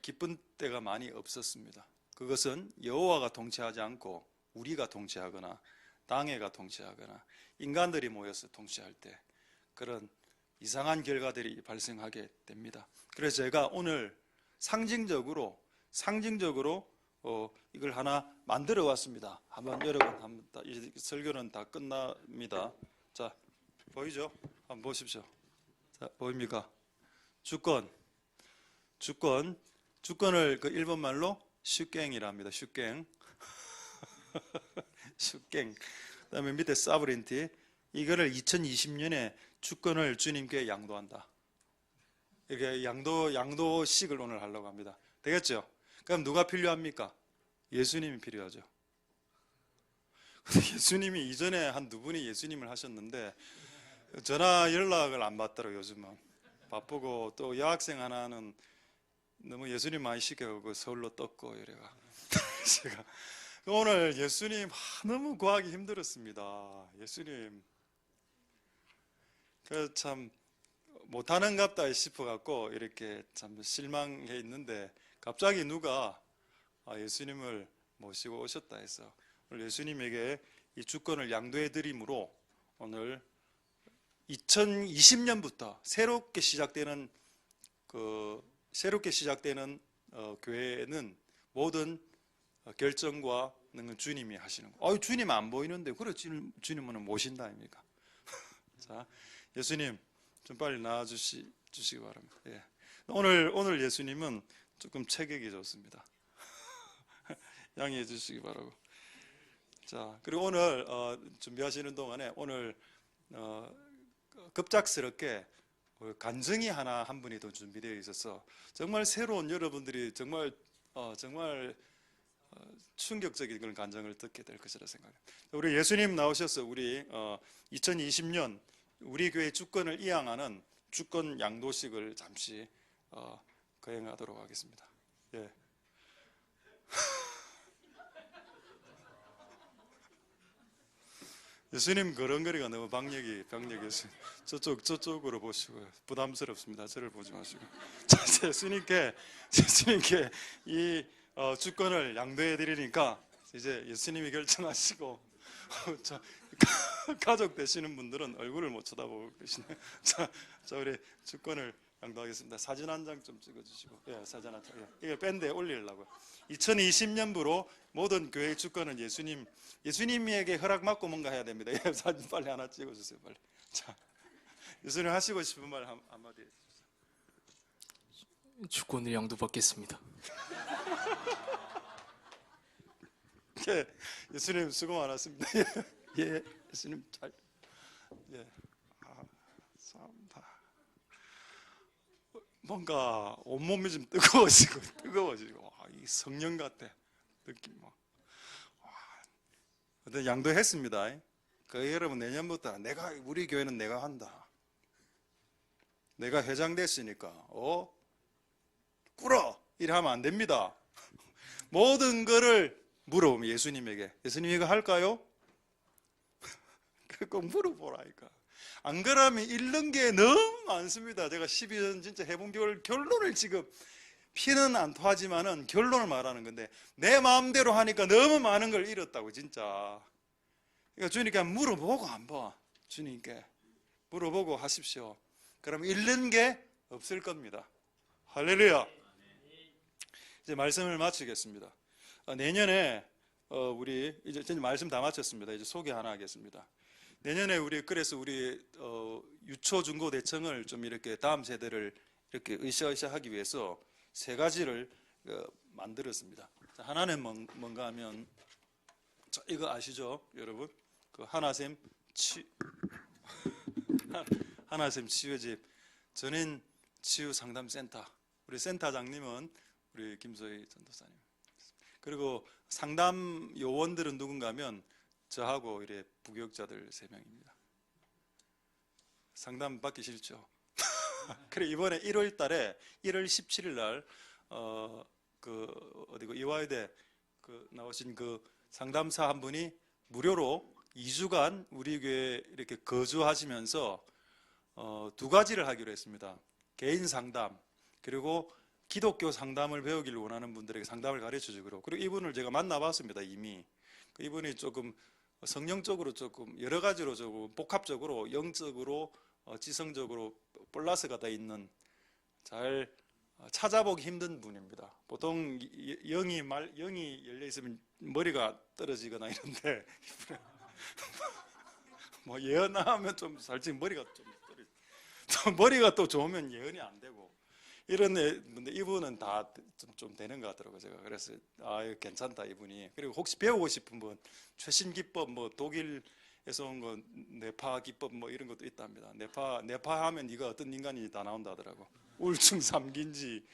기쁜 때가 많이 없었습니다. 그것은 여호와가 통치하지 않고 우리가 통치하거나 당회가 통치하거나 인간들이 모여서 통치할 때 그런 이상한 결과들이 발생하게 됩니다. 그래서 제가 오늘 상징적으로 이걸 하나 만들어 왔습니다. 여러분, 이 설교는 다 끝납니다. 자, 보이죠? 한번 보십시오. 자, 보입니까? 주권을 그 일본말로 슈갱이라 합니다. 슈갱. 슈갱. 그다음에 밑에 사브린티. 이거를 2020년에 주권을 주님께 양도한다. 이렇게 양도식을 오늘 하려고 합니다. 되겠죠? 그럼 누가 필요합니까? 예수님이 필요하죠. 예수님이 이전에 한 두 분이 예수님을 하셨는데 전화 연락을 안 받더라고요. 요즘은 바쁘고, 또 여학생 하나는 너무 예수님 많이 시켜가고 서울로 떴고 이래가 제가 오늘 예수님 너무 구하기 힘들었습니다. 예수님 참 못하는갑다 싶어갖고 이렇게 참 실망해 있는데, 갑자기 누가 예수님을 모시고 오셨다 해서 오늘 예수님에게 이 주권을 양도해 드림으로, 오늘 2020년부터 새롭게 시작되는 교회는 모든 결정과 는 주님이 하시는 거. 주님 안 보이는데 그래 주님은 모신다 아닙니까? 자, 예수님 좀 빨리 나와 주시기 바랍니다. 예. 오늘 예수님은 조금 체격이 좋습니다. 양해해 주시기 바라고. 자, 그리고 오늘 준비하시는 동안에 오늘 급작스럽게 간증이 한 분이 더 준비되어 있어서 정말 새로운, 여러분들이 정말 충격적인 그런 간증을 듣게 될 것이라 생각합니다. 우리 예수님 나오셔서 우리 2020년 우리 교회 주권을 이양하는 주권 양도식을 잠시 거행하도록 하겠습니다. 예. 예수님 걸음걸이가 너무 병력이었어요. 저쪽으로 보시고 부담스럽습니다. 저를 보지 마시고. 자, 예수님께 이 주권을 양도해 드리니까 이제 예수님이 결정하시고 가족 되시는 분들은 얼굴을 못 쳐다보고 계시네요. 자, 우리 주권을 양도하겠습니다. 사진 한 장 좀 찍어주시고, 예, 사진 한 장. 예, 이거 밴드에 올리려고. 2020년부로 모든 교회의 주권은 예수님에게 허락받고 뭔가 해야 됩니다. 예, 사진 빨리 하나 찍어주세요, 빨리. 자, 예수님 하시고 싶은 말 한마디 해주세요. 주권을 양도받겠습니다. 예, 예수님 수고 많았습니다. 예, 예수님 잘, 예, 감사합니다. 뭔가 온몸이 좀 뜨거워지고, 이 성령 같아 느낌. 어떤 양도했습니다. 그 여러분 내년부터 우리 교회는 내가 한다. 내가 회장 됐으니까 꿇어 이래 하면 안 됩니다. 모든 거를 물어보면 예수님에게 예수님 이거 할까요? 꼭 물어보라니까. 안 그러면 잃는 게 너무 많습니다. 제가 12년 진짜 해본 결론을 지금 피는 안 토하지만은 결론을 말하는 건데 내 마음대로 하니까 너무 많은 걸 잃었다고 진짜. 그러니까 주님께 물어보고 한번 주님께 물어보고 하십시오. 그럼 잃는 게 없을 겁니다. 할렐루야. 이제 말씀을 마치겠습니다. 내년에 우리 이제 말씀 다 마쳤습니다. 이제 소개 하나 하겠습니다. 내년에 그래서 우리 유초 중고 대청을 좀 이렇게 다음 세대를 이렇게 으쌰으쌰 하기 위해서 세 가지를 만들었습니다. 하나는 뭔가 하면 이거 아시죠, 여러분? 그 하나샘 치유집 전인 치유 상담센터. 우리 센터장님은 우리 김소희 전도사님. 그리고 상담 요원들은 누군가 하면 저하고 이래 부교육자들 3명입니다. 상담 받기 싫죠? 그래 이번에 1월 달에 1월 17일 날 어디고 이화여대 나오신 그 상담사 한 분이 무료로 2주간 우리 교회에 이렇게 거주하시면서 2가지를 하기로 했습니다. 개인 상담 그리고 기독교 상담을 배우기를 원하는 분들에게 상담을 가르쳐 주기로. 그리고 이분을 제가 만나봤습니다. 이미 이분이 조금 성령적으로 조금 여러 가지로 조금 복합적으로 영적으로 지성적으로 플러스가 다 있는 잘 찾아보기 힘든 분입니다. 보통 영이 열려 있으면 머리가 떨어지거나 이런데 뭐 예언하면 좀 살짝 머리가 좀 떨어져. 머리가 또 좋으면 예언이 안 되고 이런데 이분은 다 좀 되는 것 같더라고요. 제가 그래서 괜찮다 이분이. 그리고 혹시 배우고 싶은 분 최신 기법 뭐 독일에서 온 거 뇌파 기법 뭐 이런 것도 있답니다. 뇌파 하면 네가 어떤 인간인지 다 나온다 하더라고. 우울증 3기인지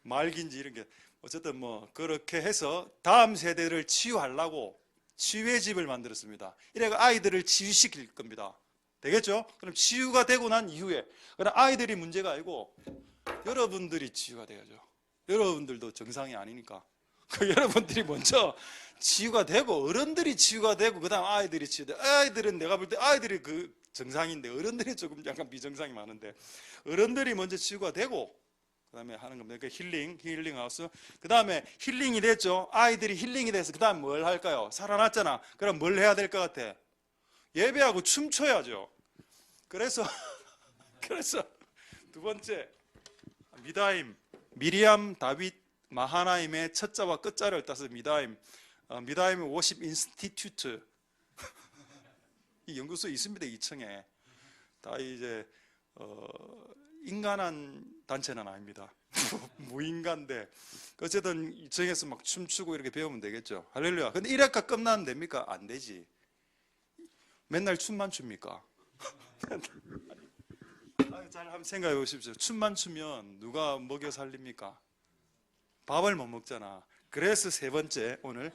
말기인지 이런 게 어쨌든 뭐 그렇게 해서 다음 세대를 치유하려고 치유의 집을 만들었습니다. 이래가 아이들을 치유시킬 겁니다. 되겠죠? 그럼 치유가 되고 난 이후에 그럼 아이들이 문제가 아니고 여러분들이 치유가 돼야죠. 여러분들도 정상이 아니니까 여러분들이 먼저 치유가 되고 어른들이 치유가 되고 그 다음 아이들이 치유돼. 아이들은 내가 볼 때 아이들이 그 정상인데 어른들이 조금 약간 비정상이 많은데 어른들이 먼저 치유가 되고 그 다음에 하는 겁니다. 힐링 하우스. 그 다음에 힐링이 됐죠. 아이들이 힐링이 돼서 그 다음 뭘 할까요? 살아났잖아. 그럼 뭘 해야 될 것 같아? 예배하고 춤춰야죠. 그래서 두 번째 미다임 미리암 다윗 마하나임의 첫자와 끝자를 따서 미다임 50 인스티튜트 이 연구소에 있습니다. 2층에 다 이제 인간한 단체는 아닙니다. 무인간데 어쨌든 2층에서 막 춤추고 이렇게 배우면 되겠죠. 할렐루야. 근데 1학가 끝나면 됩니까? 안 되지. 맨날 춤만 춥니까? 잘 한번 생각해 보십시오. 춤만 추면 누가 먹여 살립니까? 밥을 못 먹잖아. 그래서 세 번째 오늘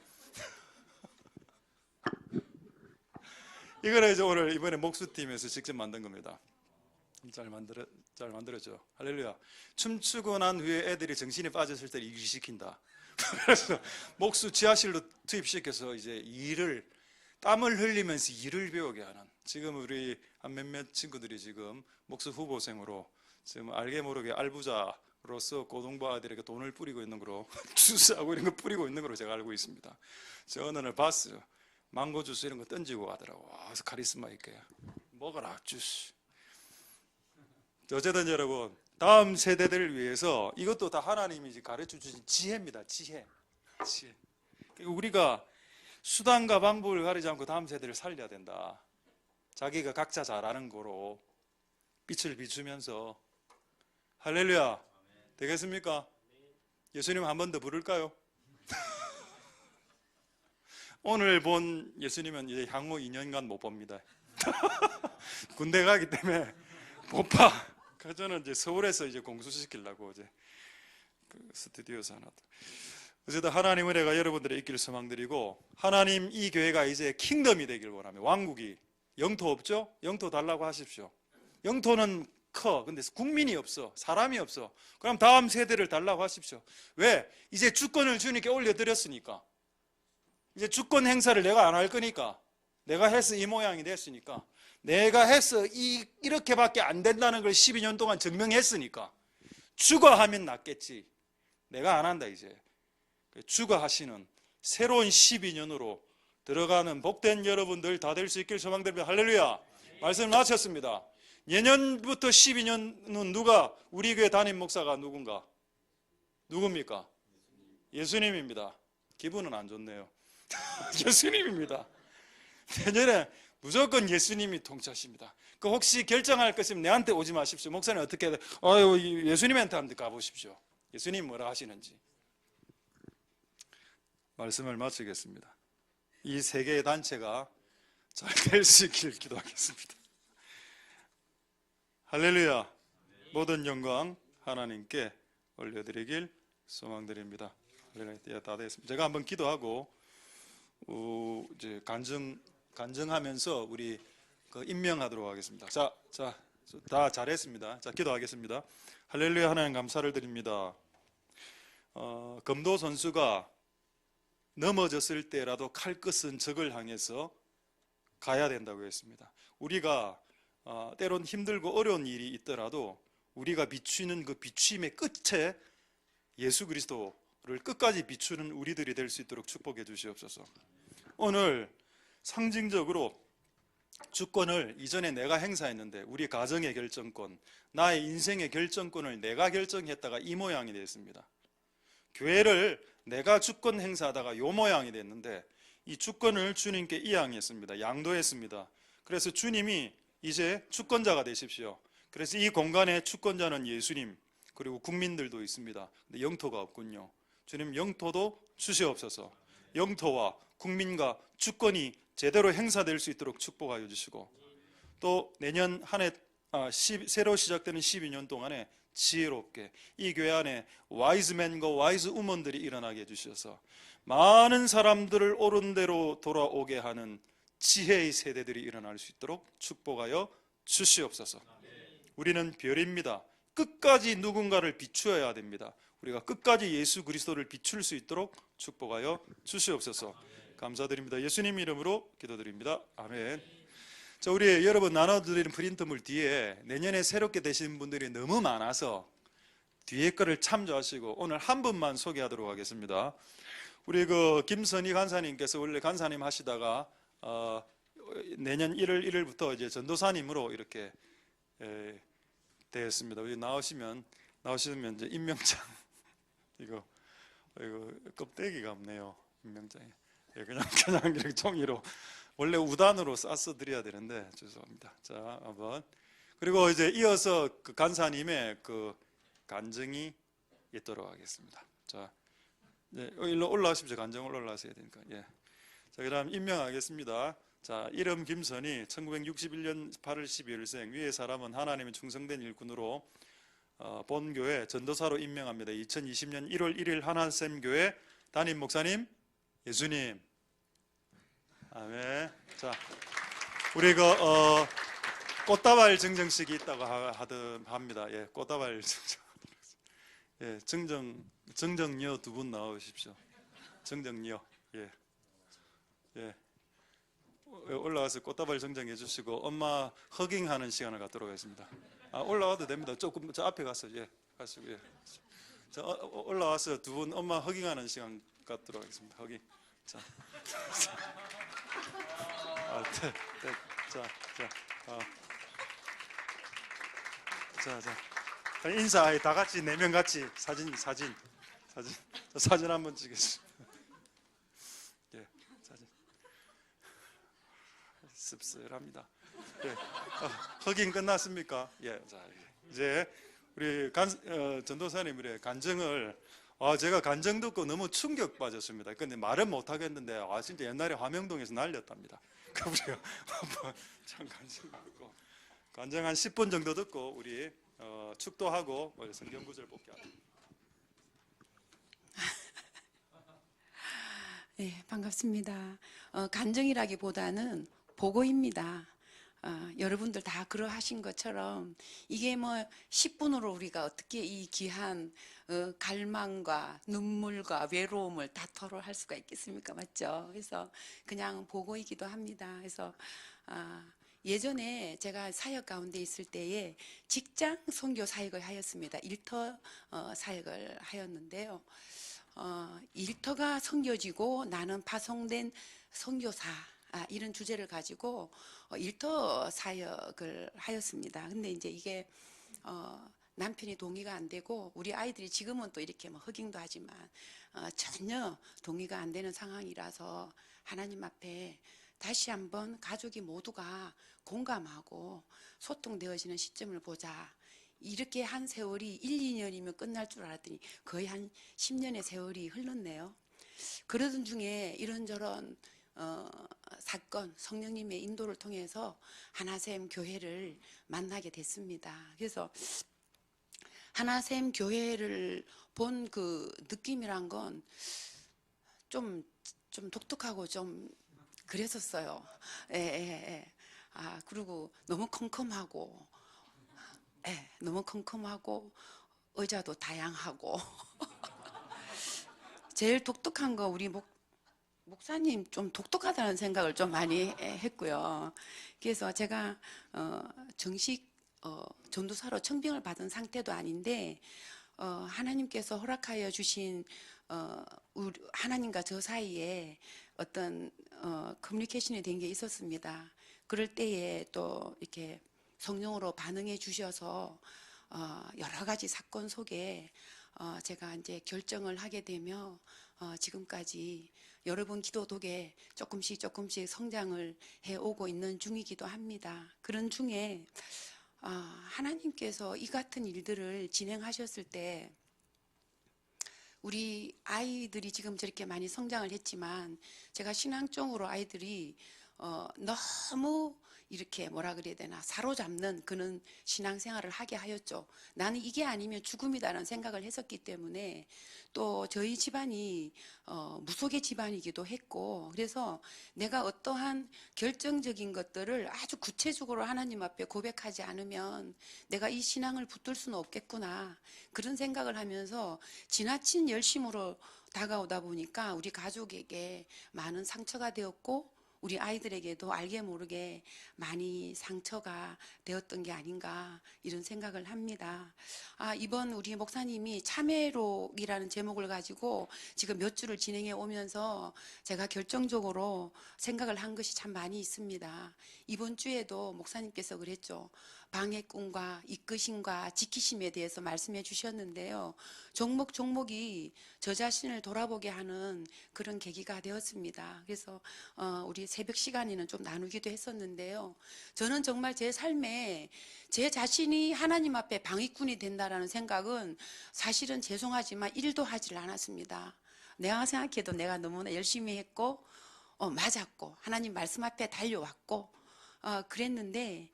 이거를 이제 오늘 이번에 목수팀에서 직접 만든 겁니다. 잘 만들었죠. 할렐루야. 춤추고 난 후에 애들이 정신이 빠졌을 때 일시킨다. 그래서 목수 지하실로 투입시켜서 이제 땀을 흘리면서 일을 배우게 하는. 지금 우리 한 몇몇 친구들이 지금 목수 후보생으로 지금 알게 모르게 알부자로서 고등부 아들에게 돈을 뿌리고 있는 거로 주스하고 이런 거 뿌리고 있는 거로 제가 알고 있습니다. 제가 어느 날 봤어요. 망고 주스 이런 거 던지고 가더라고. 그래서 카리스마 있게 먹어라 주스. 어쨌든 여러분 다음 세대들을 위해서 이것도 다 하나님이 가르쳐 주신 지혜입니다. 지혜. 우리가 수단과 방법을 가리지 않고 다음 세대를 살려야 된다. 자기가 각자 잘하는 거로 빛을 비추면서 할렐루야. 되겠습니까? 예수님 한 번 더 부를까요? 오늘 본 예수님은 이제 향후 2년간 못 봅니다. 군대 가기 때문에 못 봐. 그래서 저는 이제 서울에서 이제 공수시키려고 이제 그 스튜디오에서 하나. 어쨌든 하나님 은혜가 여러분들의 있기를 소망드리고, 하나님 이 교회가 이제 킹덤이 되길 원합니다. 왕국이. 영토 없죠? 영토 달라고 하십시오. 영토는 커. 근데 국민이 없어. 사람이 없어. 그럼 다음 세대를 달라고 하십시오. 왜? 이제 주권을 주님께 올려드렸으니까. 이제 주권 행사를 내가 안 할 거니까. 내가 해서 이 모양이 됐으니까. 내가 해서 이렇게밖에 안 된다는 걸 12년 동안 증명했으니까. 주가 하면 낫겠지. 내가 안 한다 이제. 주가 하시는 새로운 12년으로 들어가는 복된 여러분들 다 될 수 있길 소망드립니다. 할렐루야. 말씀을 마쳤습니다. 내년부터 12년은 누가, 우리 교회 담임 목사가 누군가? 누굽니까? 예수님입니다. 기분은 안 좋네요. 예수님입니다. 내년에 무조건 예수님이 통치하십니다. 그 혹시 결정할 것이면 내한테 오지 마십시오. 목사님 어떻게 해야 돼? 아유, 예수님한테 한번 가보십시오. 예수님 뭐라 하시는지. 말씀을 마치겠습니다. 이 세 개의 단체가 잘 될 수 있기를 기도하겠습니다. 할렐루야. 모든 영광 하나님께 올려드리길 소망드립니다. 할렐루야. 다 됐습니다. 제가 한번 기도하고 이제 간증하면서 우리 임명하도록 하겠습니다. 자, 다 잘했습니다. 자, 기도하겠습니다. 할렐루야. 하나님 감사를 드립니다. 검도 선수가 넘어졌을 때라도 칼 끝은 적을 향해서 가야 된다고 했습니다. 우리가 때론 힘들고 어려운 일이 있더라도 우리가 비추는 그 비추임의 끝에 예수 그리스도를 끝까지 비추는 우리들이 될 수 있도록 축복해 주시옵소서. 오늘 상징적으로 주권을 이전에 내가 행사했는데 우리 가정의 결정권, 나의 인생의 결정권을 내가 결정했다가 이 모양이 됐습니다. 교회를 내가 주권 행사하다가 요 모양이 됐는데 이 주권을 주님께 이양했습니다. 양도했습니다. 그래서 주님이 이제 주권자가 되십시오. 그래서 이 공간에 주권자는 예수님, 그리고 국민들도 있습니다. 근데 영토가 없군요. 주님 영토도 주시옵소서. 영토와 국민과 주권이 제대로 행사될 수 있도록 축복하여 주시고, 또 내년 한 해 새로 시작되는 12년 동안에 지혜롭게 이 교회 안에 와이즈맨과 와이즈 우먼들이 일어나게 해주셔서 많은 사람들을 옳은 대로 돌아오게 하는 지혜의 세대들이 일어날 수 있도록 축복하여 주시옵소서. 우리는 별입니다. 끝까지 누군가를 비추어야 됩니다. 우리가 끝까지 예수 그리스도를 비출 수 있도록 축복하여 주시옵소서. 감사드립니다. 예수님 이름으로 기도드립니다. 아멘. 자, 우리 여러분 나눠드리는 프린트물 뒤에 내년에 새롭게 되시는 분들이 너무 많아서 뒤에 거를 참조하시고 오늘 한 분만 소개하도록 하겠습니다. 우리 김선희 간사님께서 원래 간사님 하시다가 내년 1월 1일부터 이제 전도사님으로 이렇게 되었습니다. 여기 나오시면 이제 임명장 이거 껍데기가 없네요. 임명장에 그냥 이렇게 종이로 원래 우단으로 싸서 드려야 되는데 죄송합니다. 자, 한번 그리고 이제 이어서 그 간사님의 그 간증이 있도록 하겠습니다. 자, 네, 일로 올라가십시오. 간증을 올라가셔야 되니까. 예. 자, 그다음 임명하겠습니다. 자, 이름 김선희, 1961년 8월 12일생, 위의 사람은 하나님의 충성된 일꾼으로 본교회 전도사로 임명합니다. 2020년 1월 1일 하나샘 교회 담임 목사님 예수님. 아멘. 자, 우리 꽃다발 증정식이 있다고 합니다. 예, 꽃다발 증정. 예, 증정녀 두 분 나오십시오. 증정녀. 예. 예. 올라와서 꽃다발 증정해 주시고 엄마 허깅하는 시간을 갖도록 하겠습니다. 올라와도 됩니다. 조금 저 앞에 가서 가시고 자, 올라와서 두 분 엄마 허깅하는 시간 갖도록 하겠습니다. 허깅. 자. 자, 인사 다 같이 4명 같이 사진 한번 찍겠습니다. 예, 사진. 씁쓸합니다. 예, 허깅 끝났습니까? 예, 자, 이제 우리 전도사님의 간증을 제가 간증 듣고 너무 충격 받았습니다. 근데 말은 못 하겠는데, 진짜 옛날에 화명동에서 날렸답니다. 그래요. 한번 참 간증 듣고, 간증 한 10분 정도 듣고, 우리 축도하고, 성경 구절 복귀하자. 네, 반갑습니다. 간증이라기보다는 보고입니다. 여러분들 다 그러하신 것처럼 이게 뭐 10분으로 우리가 어떻게 이 귀한 갈망과 눈물과 외로움을 다 토로할 수가 있겠습니까? 맞죠? 그래서 그냥 보고이기도 합니다. 그래서 예전에 제가 사역 가운데 있을 때에 직장 선교 사역을 하였습니다. 일터 사역을 하였는데요. 일터가 섬겨지고 나는 파송된 선교사, 이런 주제를 가지고 일터 사역을 하였습니다. 근데 이제 이게 남편이 동의가 안 되고 우리 아이들이 지금은 또 이렇게 뭐 허깅도 하지만 전혀 동의가 안 되는 상황이라서 하나님 앞에 다시 한번 가족이 모두가 공감하고 소통되어지는 시점을 보자. 이렇게 한 세월이 1, 2년이면 끝날 줄 알았더니 거의 한 10년의 세월이 흘렀네요. 그러던 중에 이런저런 사건, 성령님의 인도를 통해서 하나샘 교회를 만나게 됐습니다. 그래서 하나샘 교회를 본 그 느낌이란 건 좀 독특하고 좀 그랬었어요. 예, 예, 예. 그리고 너무 컴컴하고, 너무 컴컴하고, 의자도 다양하고. 제일 독특한 거 우리 목사님 좀 독특하다는 생각을 좀 많이 했고요. 그래서 제가 정식 전도사로 청빙을 받은 상태도 아닌데 하나님께서 허락하여 주신 하나님과 저 사이에 어떤 커뮤니케이션이 된 게 있었습니다. 그럴 때에 또 이렇게 성령으로 반응해 주셔서 여러 가지 사건 속에 제가 이제 결정을 하게 되며 지금까지 여러분 기도 덕에 조금씩 성장을 해오고 있는 중이기도 합니다. 그런 중에 하나님께서 이 같은 일들을 진행하셨을 때 우리 아이들이 지금 저렇게 많이 성장을 했지만 제가 신앙적으로 아이들이 너무 이렇게 뭐라 그래야 되나 사로잡는 그런 신앙생활을 하게 하였죠. 나는 이게 아니면 죽음이다라는 생각을 했었기 때문에 또 저희 집안이 무속의 집안이기도 했고 그래서 내가 어떠한 결정적인 것들을 아주 구체적으로 하나님 앞에 고백하지 않으면 내가 이 신앙을 붙들 수는 없겠구나 그런 생각을 하면서 지나친 열심으로 다가오다 보니까 우리 가족에게 많은 상처가 되었고 우리 아이들에게도 알게 모르게 많이 상처가 되었던 게 아닌가 이런 생각을 합니다. 이번 우리 목사님이 참회록이라는 제목을 가지고 지금 몇 주를 진행해 오면서 제가 결정적으로 생각을 한 것이 참 많이 있습니다. 이번 주에도 목사님께서 그랬죠. 방해꾼과 이끄심과 지키심에 대해서 말씀해 주셨는데요. 종목이 저 자신을 돌아보게 하는 그런 계기가 되었습니다. 그래서 우리 새벽 시간에는 좀 나누기도 했었는데요. 저는 정말 제 삶에 제 자신이 하나님 앞에 방위꾼이 된다라는 생각은 사실은 죄송하지만 1도 하질 않았습니다. 내가 생각해도 내가 너무나 열심히 했고 맞았고 하나님 말씀 앞에 달려왔고 그랬는데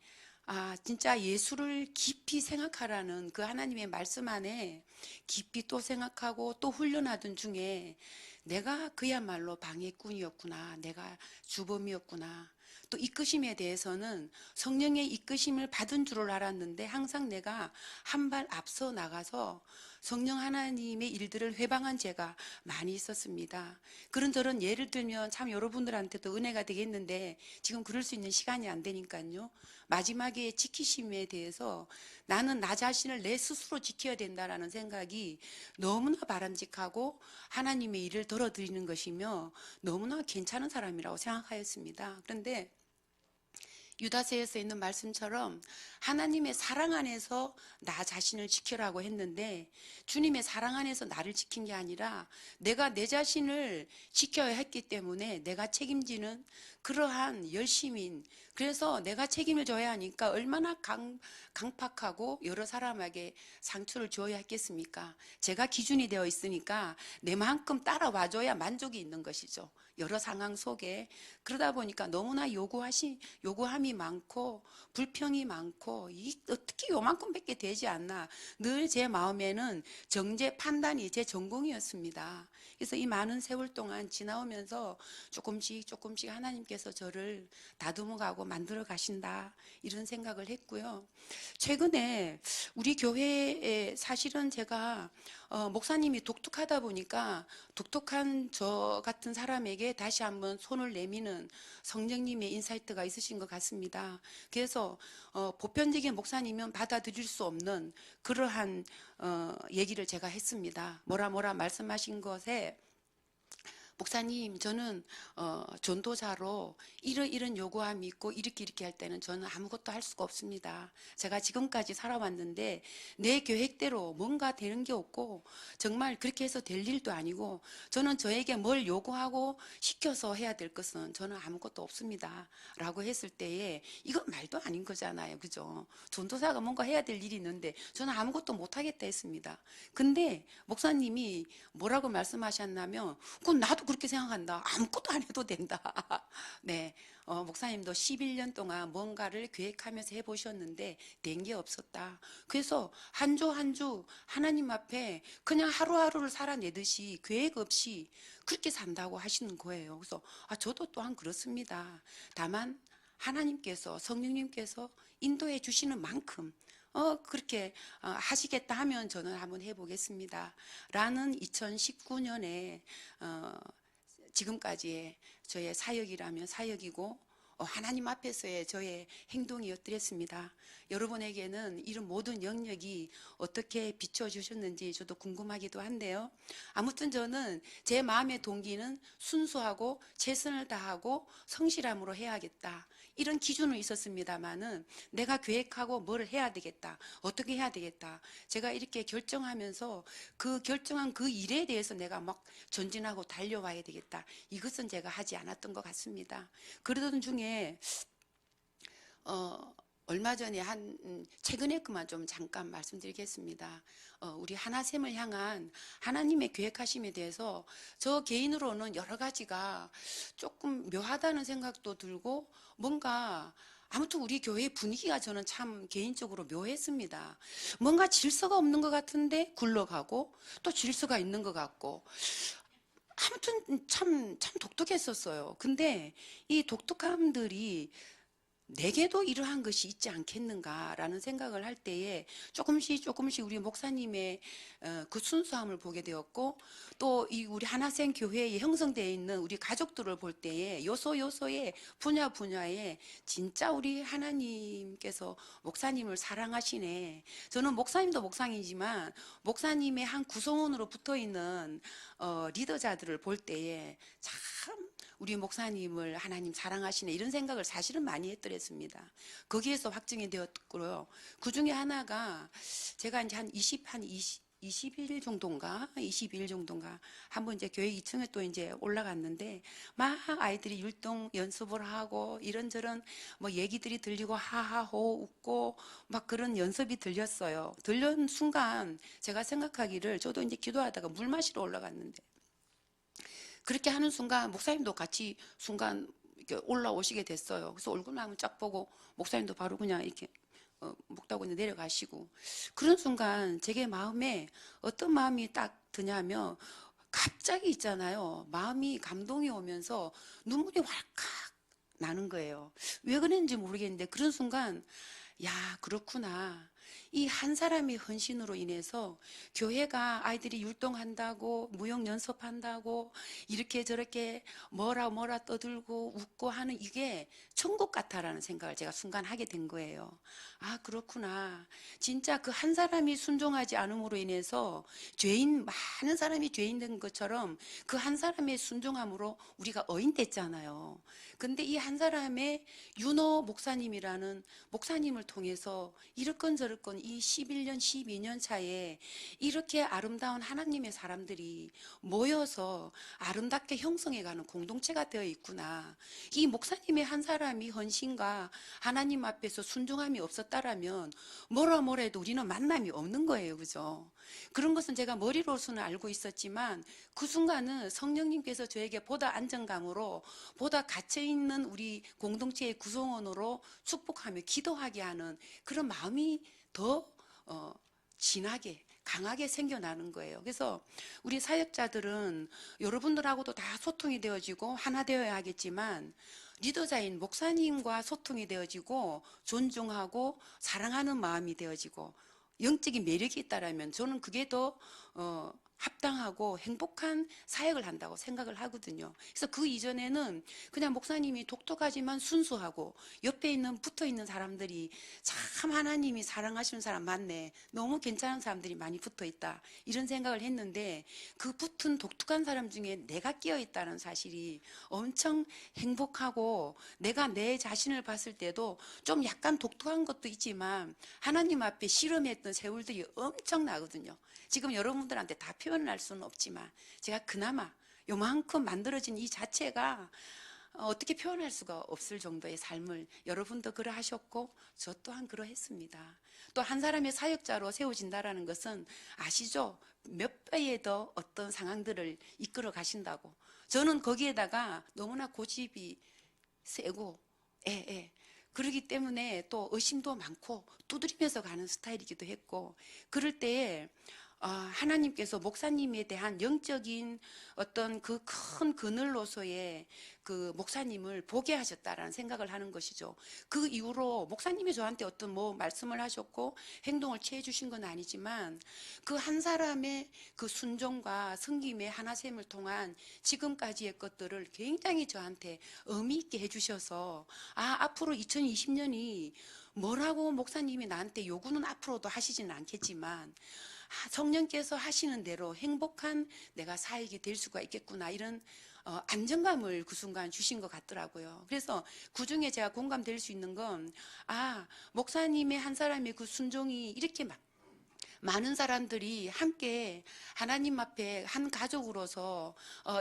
진짜 예수를 깊이 생각하라는 그 하나님의 말씀 안에 깊이 또 생각하고 또 훈련하던 중에 내가 그야말로 방해꾼이었구나. 내가 주범이었구나. 또 이끄심에 대해서는 성령의 이끄심을 받은 줄을 알았는데 항상 내가 한 발 앞서 나가서 성령 하나님의 일들을 회방한 죄가 많이 있었습니다. 그런저런 예를 들면 참 여러분들한테도 은혜가 되겠는데 지금 그럴 수 있는 시간이 안 되니까요. 마지막에 지키심에 대해서 나는 나 자신을 내 스스로 지켜야 된다라는 생각이 너무나 바람직하고 하나님의 일을 덜어드리는 것이며 너무나 괜찮은 사람이라고 생각하였습니다. 그런데 유다서에서 있는 말씀처럼 하나님의 사랑 안에서 나 자신을 지키라고 했는데 주님의 사랑 안에서 나를 지킨 게 아니라 내가 내 자신을 지켜야 했기 때문에 내가 책임지는 그러한 열심인, 그래서 내가 책임을 져야 하니까 얼마나 강팍하고 여러 사람에게 상처를 줘야 했겠습니까? 제가 기준이 되어 있으니까 내만큼 따라와줘야 만족이 있는 것이죠. 여러 상황 속에. 그러다 보니까 너무나 요구함이 많고 불평이 많고 어떻게 요만큼밖에 되지 않나, 늘 제 마음에는 정죄 판단이 제 전공이었습니다. 그래서 이 많은 세월 동안 지나오면서 조금씩 하나님께서 저를 다듬어가고 만들어 가신다, 이런 생각을 했고요. 최근에 우리 교회에 사실은 제가 목사님이 독특하다 보니까 독특한 저 같은 사람에게 다시 한번 손을 내미는 성령님의 인사이트가 있으신 것 같습니다. 그래서 보편적인 목사님은 받아들일 수 없는 그러한 얘기를 제가 했습니다. 뭐라 말씀하신 것에, 목사님, 저는 전도자로 이런 요구함이 있고 이렇게 할 때는 저는 아무것도 할 수가 없습니다. 제가 지금까지 살아왔는데 내 계획대로 뭔가 되는 게 없고 정말 그렇게 해서 될 일도 아니고, 저는 저에게 뭘 요구하고 시켜서 해야 될 것은 저는 아무것도 없습니다 라고 했을 때에 이건 말도 아닌 거잖아요, 그죠? 전도사가 뭔가 해야 될 일이 있는데 저는 아무것도 못하겠다 했습니다. 근데 목사님이 뭐라고 말씀하셨냐면, 그건 나도 그렇게 생각한다. 아무것도 안 해도 된다. 네, 목사님도 11년 동안 뭔가를 계획하면서 해보셨는데 된 게 없었다. 그래서 한 주 한 주 하나님 앞에 그냥 하루하루를 살아내듯이 계획 없이 그렇게 산다고 하시는 거예요. 그래서 저도 또한 그렇습니다. 다만 하나님께서, 성령님께서 인도해 주시는 만큼 그렇게 하시겠다 하면 저는 한번 해보겠습니다 라는 2019년에 지금까지의 저의 사역이라면 사역이고 하나님 앞에서의 저의 행동이었더랬습니다. 여러분에게는 이런 모든 영역이 어떻게 비춰주셨는지 저도 궁금하기도 한데요. 아무튼 저는 제 마음의 동기는 순수하고 최선을 다하고 성실함으로 해야겠다, 이런 기준은 있었습니다만은 내가 계획하고 뭘 해야 되겠다, 어떻게 해야 되겠다, 제가 이렇게 결정하면서 그 결정한 그 일에 대해서 내가 막 전진하고 달려와야 되겠다, 이것은 제가 하지 않았던 것 같습니다. 그러던 중에 얼마 전에 최근에 그만 좀 잠깐 말씀드리겠습니다. 우리 하나샘을 향한 하나님의 계획하심에 대해서 저 개인으로는 여러 가지가 조금 묘하다는 생각도 들고, 뭔가 아무튼 우리 교회 분위기가 저는 참 개인적으로 묘했습니다. 뭔가 질서가 없는 것 같은데 굴러가고 또 질서가 있는 것 같고, 아무튼 참 독특했었어요. 근데 이 독특함들이 내게도 이러한 것이 있지 않겠는가라는 생각을 할 때에 조금씩 우리 목사님의 그 순수함을 보게 되었고, 또 이 우리 하나생 교회에 형성되어 있는 우리 가족들을 볼 때에 요소에 분야에 진짜 우리 하나님께서 목사님을 사랑하시네. 저는 목사님도 목사이지만 목사님의 한 구성원으로 붙어 있는 리더자들을 볼 때에 참 우리 목사님을 하나님 사랑하시네, 이런 생각을 사실은 많이 했더랬습니다. 거기에서 확증이 되었고요. 그 중에 하나가 제가 이제 한 20일 정도인가 한번 이제 교회 2층에 또 이제 올라갔는데 막 아이들이 율동 연습을 하고 이런저런 뭐 얘기들이 들리고 하하호 웃고 막 그런 연습이 들렸어요. 들린 순간 제가 생각하기를, 저도 이제 기도하다가 물 마시러 올라갔는데 그렇게 하는 순간 목사님도 같이 순간 이렇게 올라오시게 됐어요. 그래서 얼굴만 한번 쫙 보고 목사님도 바로 그냥 이렇게 목다고 내려가시고, 그런 순간 제게 마음에 어떤 마음이 딱 드냐면, 갑자기 있잖아요, 마음이 감동이 오면서 눈물이 왈칵 나는 거예요. 왜 그랬는지 모르겠는데 그런 순간, 야, 그렇구나. 이 한 사람의 헌신으로 인해서 교회가 아이들이 율동한다고 무용 연습한다고 이렇게 저렇게 뭐라 떠들고 웃고 하는 이게 천국 같다라는 생각을 제가 순간 하게 된 거예요. 아, 그렇구나. 진짜 그 한 사람이 순종하지 않음으로 인해서 많은 사람이 죄인 된 것처럼 그 한 사람의 순종함으로 우리가 어인 됐잖아요. 근데 이 한 사람의 윤호 목사님이라는 목사님을 통해서 이렇건 저렇건 이 11년, 12년 차에 이렇게 아름다운 하나님의 사람들이 모여서 아름답게 형성해가는 공동체가 되어 있구나. 이 목사님의 한 사람이 헌신과 하나님 앞에서 순종함이 없었다라면 뭐라 해도 우리는 만남이 없는 거예요. 그죠? 그런 것은 제가 머리로서는 알고 있었지만 그 순간은 성령님께서 저에게 보다 안정감으로 보다 갇혀있는 우리 공동체의 구성원으로 축복하며 기도하게 하는 그런 마음이 더 진하게 강하게 생겨나는 거예요. 그래서 우리 사역자들은 여러분들하고도 다 소통이 되어지고 하나 되어야 하겠지만 리더자인 목사님과 소통이 되어지고 존중하고 사랑하는 마음이 되어지고 영적인 매력이 있다라면 저는 그게 더 합당하고 행복한 사역을 한다고 생각을 하거든요. 그래서 그 이전에는 그냥 목사님이 독특하지만 순수하고 옆에 붙어 있는 사람들이 참 하나님이 사랑하시는 사람 많네. 너무 괜찮은 사람들이 많이 붙어 있다. 이런 생각을 했는데 그 붙은 독특한 사람 중에 내가 끼어 있다는 사실이 엄청 행복하고 내가 내 자신을 봤을 때도 좀 약간 독특한 것도 있지만 하나님 앞에 실험했던 세월들이 엄청나거든요. 지금 여러분들한테 다 표현을 할 수는 없지만 제가 그나마 요만큼 만들어진 이 자체가 어떻게 표현할 수가 없을 정도의 삶을 여러분도 그러하셨고 저 또한 그러했습니다. 또 한 사람의 사역자로 세워진다라는 것은 아시죠? 몇 배에 더 어떤 상황들을 이끌어 가신다고. 저는 거기에다가 너무나 고집이 세고 그러기 때문에 또 의심도 많고 두드리면서 가는 스타일이기도 했고 그럴 때에 하나님께서 목사님에 대한 영적인 어떤 그 큰 그늘로서의 그 목사님을 보게 하셨다라는 생각을 하는 것이죠. 그 이후로 목사님이 저한테 어떤 말씀을 하셨고 행동을 취해 주신 건 아니지만 그 한 사람의 그 순종과 섬김의 하나됨을 통한 지금까지의 것들을 굉장히 저한테 의미 있게 해주셔서 앞으로 2020년이 뭐라고 목사님이 나한테 요구는 앞으로도 하시지는 않겠지만 성령께서 하시는 대로 행복한 내가 사역이 될 수가 있겠구나 이런 안정감을 그 순간 주신 것 같더라고요. 그래서 그 중에 제가 공감될 수 있는 건 목사님의 한 사람의 그 순종이 이렇게 많은 사람들이 함께 하나님 앞에 한 가족으로서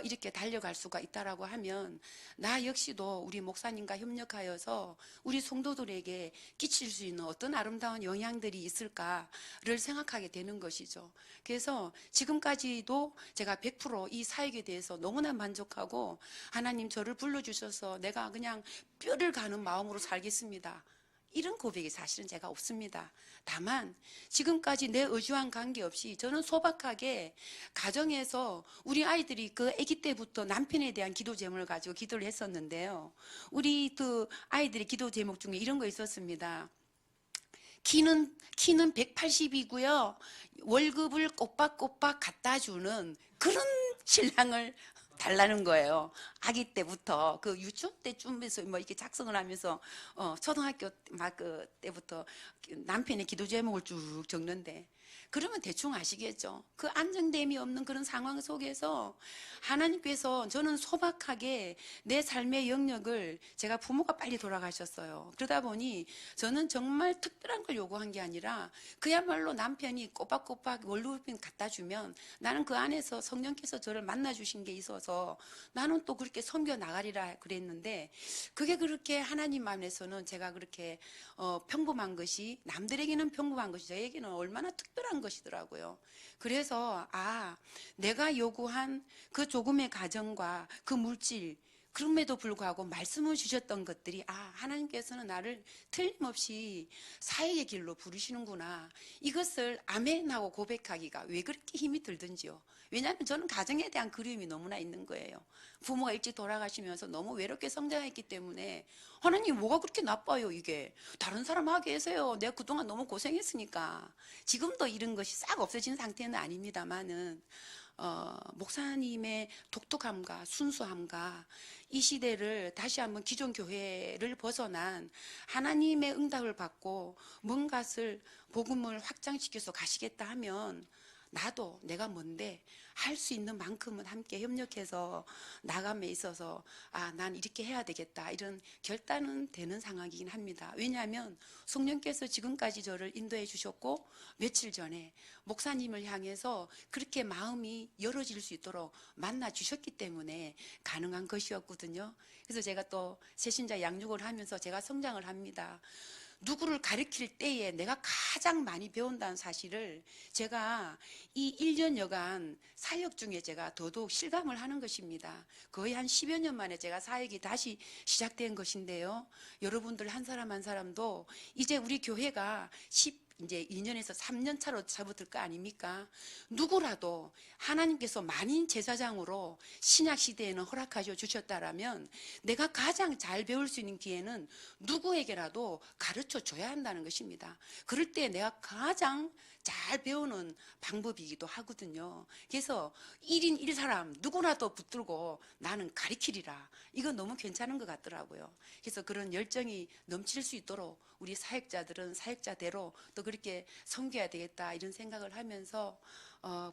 이렇게 달려갈 수가 있다라고 하면 나 역시도 우리 목사님과 협력하여서 우리 성도들에게 끼칠 수 있는 어떤 아름다운 영향들이 있을까를 생각하게 되는 것이죠. 그래서 지금까지도 제가 100%이 사역에 대해서 너무나 만족하고 하나님 저를 불러주셔서 내가 그냥 뼈를 가는 마음으로 살겠습니다. 이런 고백이 사실은 제가 없습니다. 다만 지금까지 내 의지와는 관계없이 저는 소박하게 가정에서 우리 아이들이 그 아기 때부터 남편에 대한 기도 제목을 가지고 기도를 했었는데요. 우리 그 아이들의 기도 제목 중에 이런 거 있었습니다. 키는 180이고요. 월급을 꼬박꼬박 갖다 주는 그런 신랑을 달라는 거예요. 아기 때부터 그 유치원 때쯤에서 이렇게 작성을 하면서 초등학교 때부터 남편의 기도 제목을 쭉 적는데 그러면 대충 아시겠죠. 그 안정됨이 없는 그런 상황 속에서 하나님께서 저는 소박하게 내 삶의 영역을 제가 부모가 빨리 돌아가셨어요. 그러다 보니 저는 정말 특별한 걸 요구한 게 아니라 그야말로 남편이 꼬박꼬박 월급을 갖다 주면 나는 그 안에서 성령께서 저를 만나 주신 게 있어서 나는 또 그렇게 섬겨 나가리라 그랬는데 그게 그렇게 하나님 안에서는 제가 그렇게 평범한 것이 남들에게는 평범한 것이 저에게는 얼마나 특별한 것이더라고요. 그래서 내가 요구한 그 조금의 가정과 그 물질 그럼에도 불구하고 말씀을 주셨던 것들이 하나님께서는 나를 틀림없이 사역의 길로 부르시는구나. 이것을 아멘하고 고백하기가 왜 그렇게 힘이 들든지요. 왜냐하면 저는 가정에 대한 그리움이 너무나 있는 거예요. 부모가 일찍 돌아가시면서 너무 외롭게 성장했기 때문에 하나님 뭐가 그렇게 나빠요 이게. 다른 사람 하게 해서요. 내가 그동안 너무 고생했으니까. 지금도 이런 것이 싹 없어진 상태는 아닙니다만은 목사님의 독특함과 순수함과 이 시대를 다시 한번 기존 교회를 벗어난 하나님의 응답을 받고 뭔가를 복음을 확장시켜서 가시겠다 하면 나도 내가 뭔데 할 수 있는 만큼은 함께 협력해서 나감에 있어서 난 이렇게 해야 되겠다 이런 결단은 되는 상황이긴 합니다. 왜냐하면 성령께서 지금까지 저를 인도해 주셨고 며칠 전에 목사님을 향해서 그렇게 마음이 열어질 수 있도록 만나 주셨기 때문에 가능한 것이었거든요. 그래서 제가 또 새신자 양육을 하면서 제가 성장을 합니다. 누구를 가르칠 때에 내가 가장 많이 배운다는 사실을 제가 이 1년여간 사역 중에 제가 더더욱 실감을 하는 것입니다. 거의 한 10여 년 만에 제가 사역이 다시 시작된 것인데요. 여러분들 한 사람 한 사람도 이제 우리 교회가 이제 2년에서 3년 차로 접어들 거 아닙니까? 누구라도 하나님께서 만인 제사장으로 신약 시대에는 허락하셔 주셨다라면 내가 가장 잘 배울 수 있는 기회는 누구에게라도 가르쳐 줘야 한다는 것입니다. 그럴 때 내가 가장 잘 배우는 방법이기도 하거든요. 그래서 1인 1사람 누구라도 붙들고 나는 가르치리라. 이건 너무 괜찮은 것 같더라고요. 그래서 그런 열정이 넘칠 수 있도록 우리 사역자들은 사역자대로 또 그렇게 섬겨야 되겠다 이런 생각을 하면서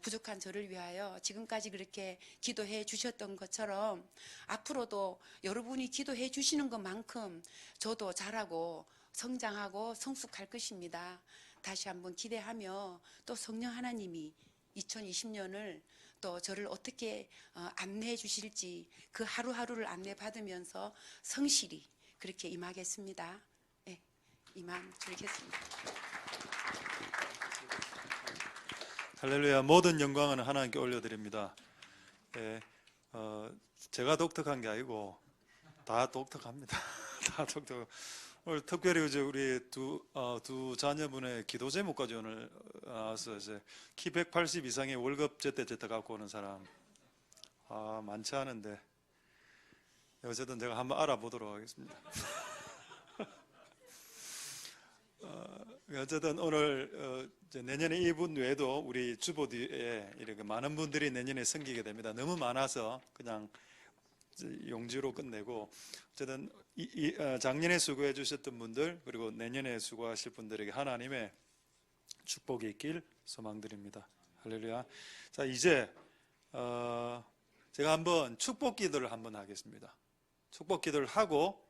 부족한 저를 위하여 지금까지 그렇게 기도해 주셨던 것처럼 앞으로도 여러분이 기도해 주시는 것만큼 저도 잘하고 성장하고 성숙할 것입니다. 다시 한번 기대하며 또 성령 하나님이 2020년을 또 저를 어떻게 안내해 주실지 그 하루하루를 안내받으면서 성실히 그렇게 임하겠습니다. 네, 이만 드리겠습니다. 할렐루야. 모든 영광은 하나님께 올려드립니다. 예, 제가 독특한 게 아니고 다 독특합니다. 다 독특. 오늘 특별히 이제 우리 두 자녀분의 기도 제목까지 오늘 나와서 이제 키 180 이상의 월급 제때 갖고 오는 사람 많지 않은데 어쨌든 제가 한번 알아보도록 하겠습니다. 어쨌든 오늘 이제 내년에 이분 외에도 우리 주보 뒤에 이렇게 많은 분들이 내년에 섬기게 됩니다. 너무 많아서 그냥 용지로 끝내고 어쨌든 작년에 수고해 주셨던 분들 그리고 내년에 수고하실 분들에게 하나님의 축복이 있길 소망드립니다. 할렐루야. 자, 이제 제가 한번 축복 기도를 한번 하겠습니다. 축복 기도를 하고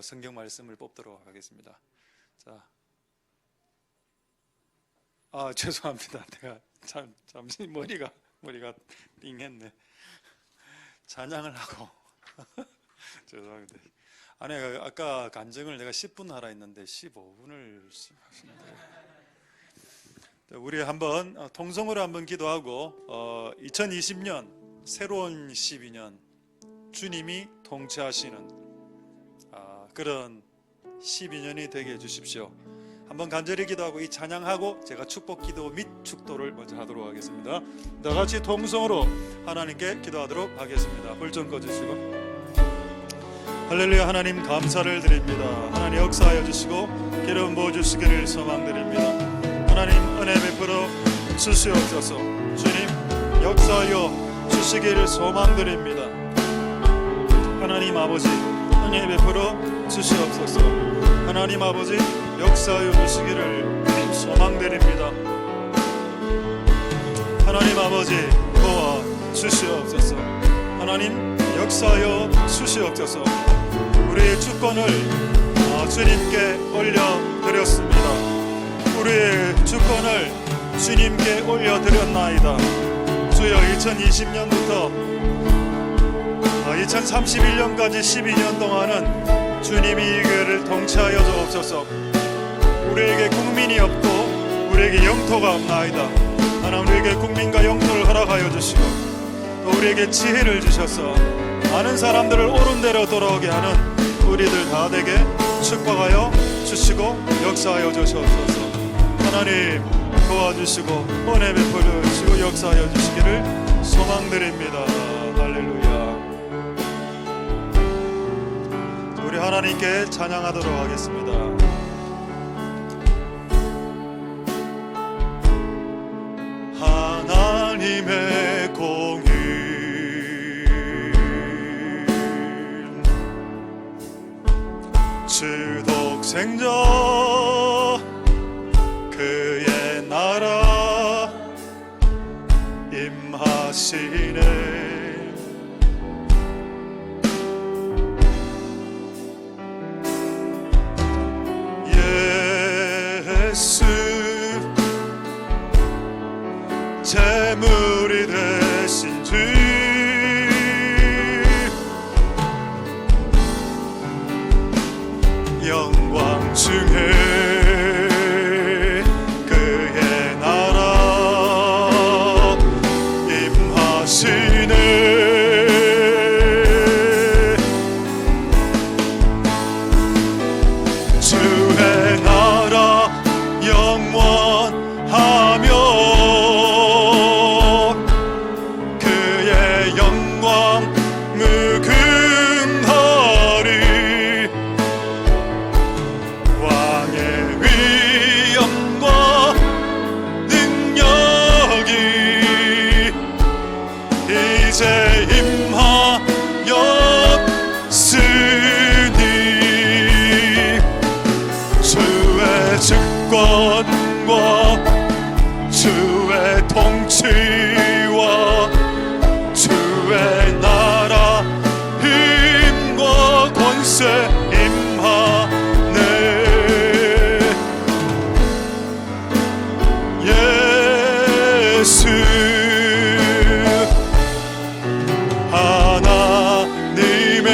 성경 말씀을 뽑도록 하겠습니다. 자, 죄송합니다. 내가 잠시 머리가 띵했네. 찬양을 하고 죄송합니다. 아니 아까 간증을 내가 10분 하라 했는데 15분을 하시는데 우리 한번 통성으로 한번 기도하고 2020년 새로운 12년 주님이 통치하시는 그런 12년이 되게 해주십시오. 한번 간절히 기도하고 이 찬양하고 제가 축복 기도 및 축도를 먼저 하도록 하겠습니다. 다 같이 통성으로 하나님께 기도하도록 하겠습니다. 불 좀 꺼주시고. 할렐루야. 하나님 감사를 드립니다. 하나님 역사하여 주시고 기름 부어주시기를 소망드립니다. 하나님 은혜 베풀어 주시옵소서. 주님 역사하여 주시기를 소망드립니다. 하나님 아버지 은혜 베풀어 주시옵소서. 하나님 아버지 역사하여 주시기를 소망드립니다. 하나님 아버지 도와 주시옵소서. 하나님 역사하여 주시옵소서. 우리의 주권을 주님께 올려드렸습니다. 우리의 주권을 주님께 올려드렸나이다. 주여 2020년부터 2031년까지 12년 동안은 주님이 이 교회를 통치하여 주옵소서. 우리에게 국민이 없고 우리에게 영토가 없나이다. 하나님 우리에게 국민과 영토를 허락하여 주시고 또 우리에게 지혜를 주셔서 많은 사람들을 옳은 대로 돌아오게 하는 우리들 다 되게 축복하여 주시고 역사하여 주시옵소서. 하나님 도와주시고 은혜 베풀어 주시고 역사하여 주시기를 소망드립니다. 할렐루야. 우리 하나님께 찬양하도록 하겠습니다. 하나님의 공의 지독생자 그의 나라 임하시네. 예수 재물이 되신 주 영광 중에 그의 나라 임하시네. 주의 나라 영원하며 그의 영광 무궁하리. 왕의 위엄과 능력이 이제 임하였으니 주의 주권과 주의 통치와 주의 나라 힘과 권세 임하네. 예수 하나님의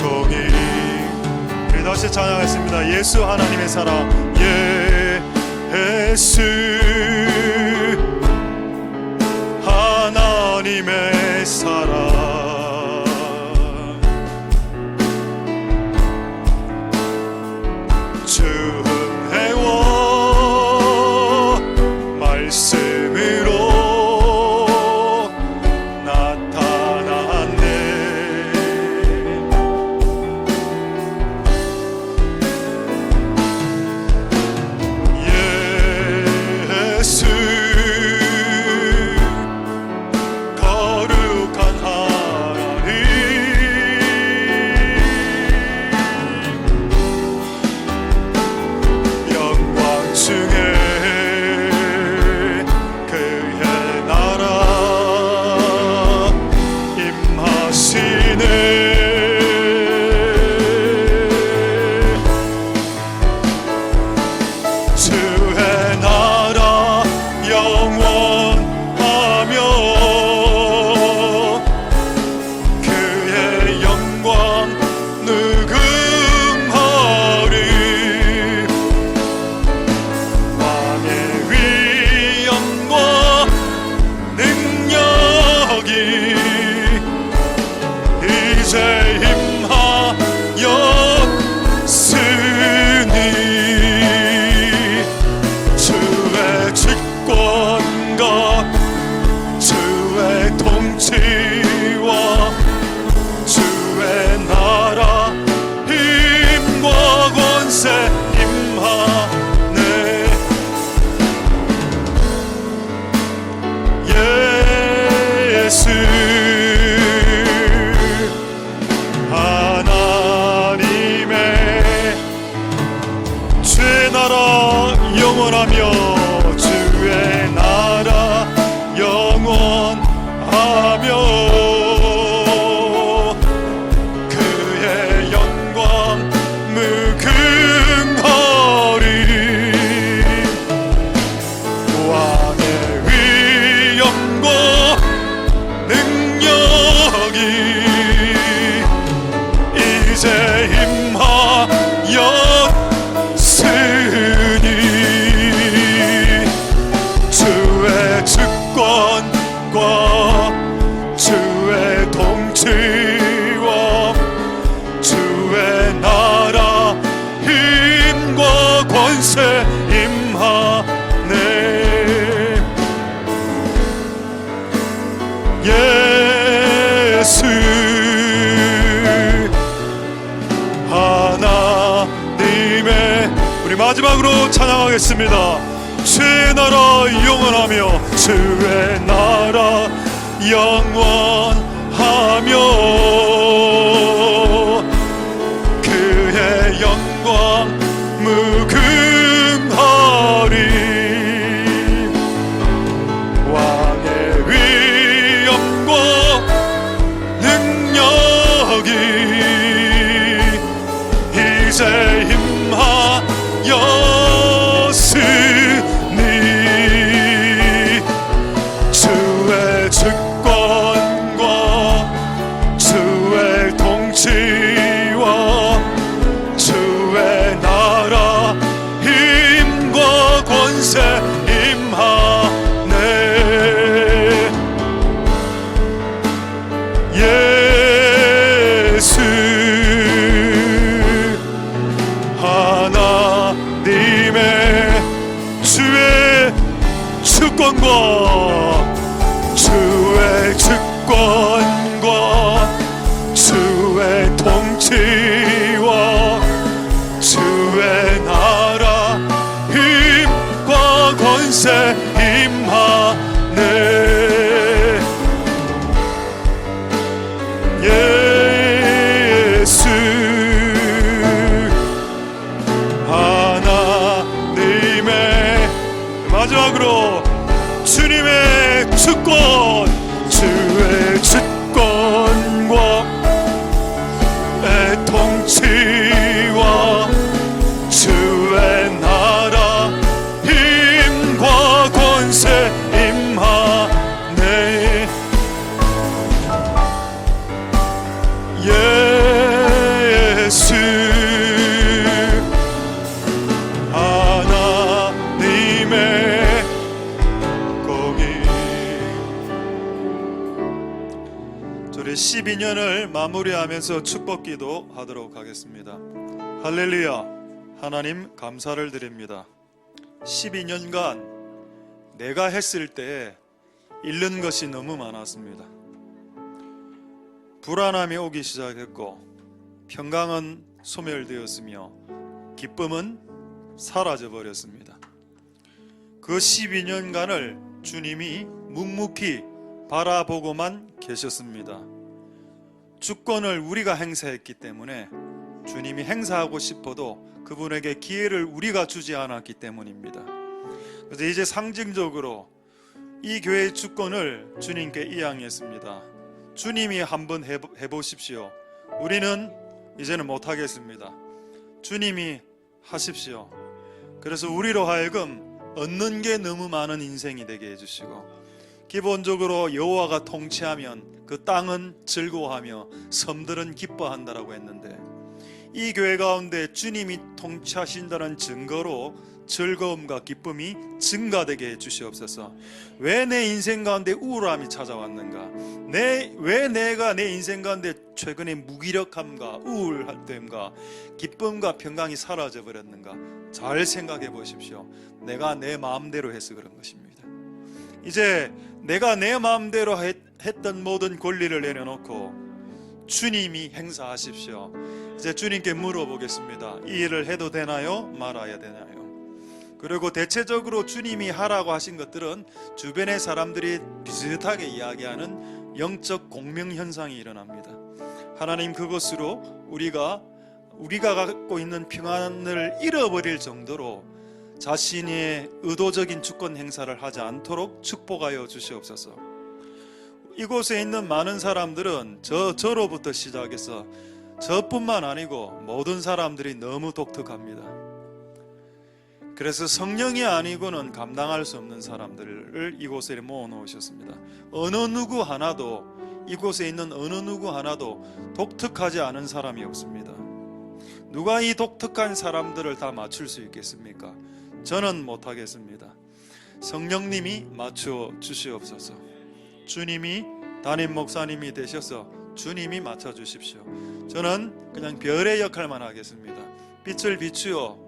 공의. 우리 다시 찬양하겠습니다. 예수 하나님의 사랑. 예수 하나님의 사랑. 주흥회와 말씀으로 나타났네. 예수 거룩한 하나님 영광 중에 그의 나라 임하시네. 주의 나라 영원하며 그의 영광 누궁하리. 왕의 위엄과 능력이 이제 임하였으니 주의 주권과 주의 통치와 주의 나라 힘과 권세 임하네. 예수 하나님의 주의 나라 영원하며 주의 나라 영원하며 그의 영광 무궁하리. 왕의 위엄과 능력이 마지막으로 찬양하겠습니다. 주의 나라 영원하며 주의 나라 영원하며 그의 영광 무궁하리 왕의 위엄과 능력이 이제 임하였으니 주의 주권과 주의 통치와 주의 나라 힘과 권세 임하네. 예수 하나님의 주의 주권과 주의 주권과 주의 통치와 주의 나라 힘과 권세 임하네. 예수 하나님의 마지막으로 주님의 주권 주의 주권과 통치와 주의 나라 힘과 권세 임하네. 예수 하나님의 공의. 우리 12년을 마무리하면서 축복기도 하도록 하겠습니다. 할렐루야. 하나님 감사를 드립니다. 12년간 내가 했을 때 잃는 것이 너무 많았습니다. 불안함이 오기 시작했고 평강은 소멸되었으며 기쁨은 사라져버렸습니다. 그 12년간을 주님이 묵묵히 바라보고만 계셨습니다. 주권을 우리가 행사했기 때문에 주님이 행사하고 싶어도 그분에게 기회를 우리가 주지 않았기 때문입니다. 그래서 이제 상징적으로 이 교회의 주권을 주님께 이양했습니다. 주님이 한번 해보십시오. 우리는 이제는 못하겠습니다. 주님이 하십시오. 그래서 우리로 하여금 얻는 게 너무 많은 인생이 되게 해주시고, 기본적으로 여호와가 통치하면 그 땅은 즐거워하며 섬들은 기뻐한다라고 했는데, 이 교회 가운데 주님이 통치하신다는 증거로 즐거움과 기쁨이 증가되게 해주시옵소서. 왜 내 인생 가운데 우울함이 찾아왔는가? 왜 내가 내 인생 가운데 최근에 무기력함과 우울함과 기쁨과 평강이 사라져 버렸는가? 잘 생각해 보십시오. 내가 내 마음대로 해서 그런 것입니다. 이제 내가 내 마음대로 했던 모든 권리를 내려놓고 주님이 행사하십시오. 이제 주님께 물어보겠습니다. 이 일을 해도 되나요? 말아야 되나요? 그리고 대체적으로 주님이 하라고 하신 것들은 주변의 사람들이 비슷하게 이야기하는 영적 공명 현상이 일어납니다. 하나님, 그것으로 우리가 갖고 있는 평안을 잃어버릴 정도로 자신의 의도적인 주권 행사를 하지 않도록 축복하여 주시옵소서. 이곳에 있는 많은 사람들은 저로부터 시작해서 저뿐만 아니고 모든 사람들이 너무 독특합니다. 그래서 성령이 아니고는 감당할 수 없는 사람들을 이곳에 모아놓으셨습니다. 어느 누구 하나도, 이곳에 있는 어느 누구 하나도 독특하지 않은 사람이 없습니다. 누가 이 독특한 사람들을 다 맞출 수 있겠습니까? 저는 못하겠습니다. 성령님이 맞춰 주시옵소서. 주님이 담임 목사님이 되셔서 주님이 맞춰 주십시오. 저는 그냥 별의 역할만 하겠습니다. 빛을 비추어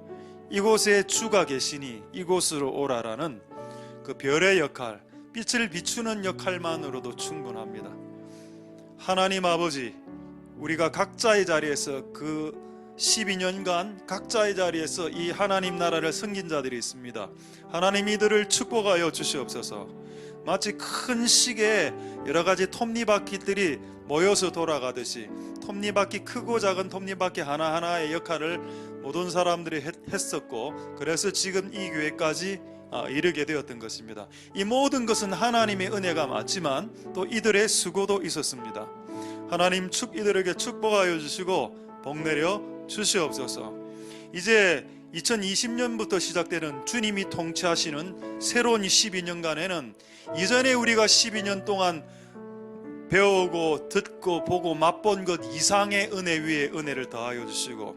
이곳에 주가 계시니 이곳으로 오라라는 그 별의 역할, 빛을 비추는 역할만으로도 충분합니다. 하나님 아버지, 우리가 각자의 자리에서 그 12년간 각자의 자리에서 이 하나님 나라를 섬긴 자들이 있습니다. 하나님 이들을 축복하여 주시옵소서. 마치 큰 시계에 여러 가지 톱니바퀴들이 모여서 돌아가듯이 톱니바퀴, 크고 작은 톱니바퀴 하나하나의 역할을 모든 사람들이 했었고, 그래서 지금 이 교회까지 이르게 되었던 것입니다. 이 모든 것은 하나님의 은혜가 맞지만 또 이들의 수고도 있었습니다. 하나님 이들에게 축복하여 주시고 복 내려 주시옵소서. 이제 2020년부터 시작되는 주님이 통치하시는 새로운 12년간에는 이전에 우리가 12년 동안 배우고 듣고 보고 맛본 것 이상의 은혜 위에 은혜를 더하여 주시고,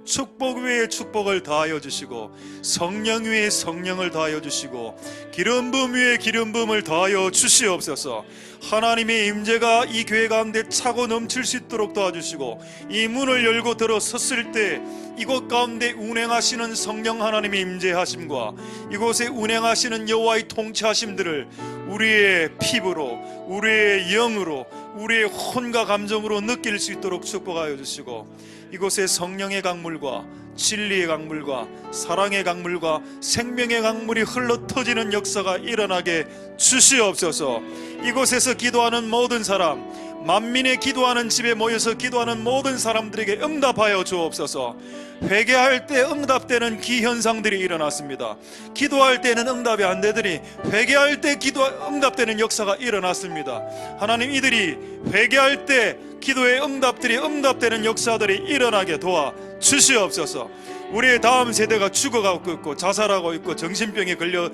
축복 위에 축복을 더하여 주시고, 성령 위에 성령을 더하여 주시고, 기름 부음 위에 기름 부음을 더하여 주시옵소서. 하나님의 임재가 이 교회 가운데 차고 넘칠 수 있도록 도와주시고, 이 문을 열고 들어섰을 때 이곳 가운데 운행하시는 성령 하나님의 임재하심과 이곳에 운행하시는 여호와의 통치하심들을 우리의 피부로, 우리의 영으로, 우리의 혼과 감정으로 느낄 수 있도록 축복하여 주시고, 이곳에 성령의 강물과 진리의 강물과 사랑의 강물과 생명의 강물이 흘러터지는 역사가 일어나게 주시옵소서. 이곳에서 기도하는 모든 사람, 만민의 기도하는 집에 모여서 기도하는 모든 사람들에게 응답하여 주옵소서. 회개할 때 응답되는 기현상들이 일어났습니다. 기도할 때는 응답이 안 되더니 회개할 때 응답되는 역사가 일어났습니다. 하나님, 이들이 회개할 때 기도의 응답되는 역사들이 일어나게 도와 주시옵소서. 우리의 다음 세대가 죽어가고 있고 자살하고 있고 정신병에 걸려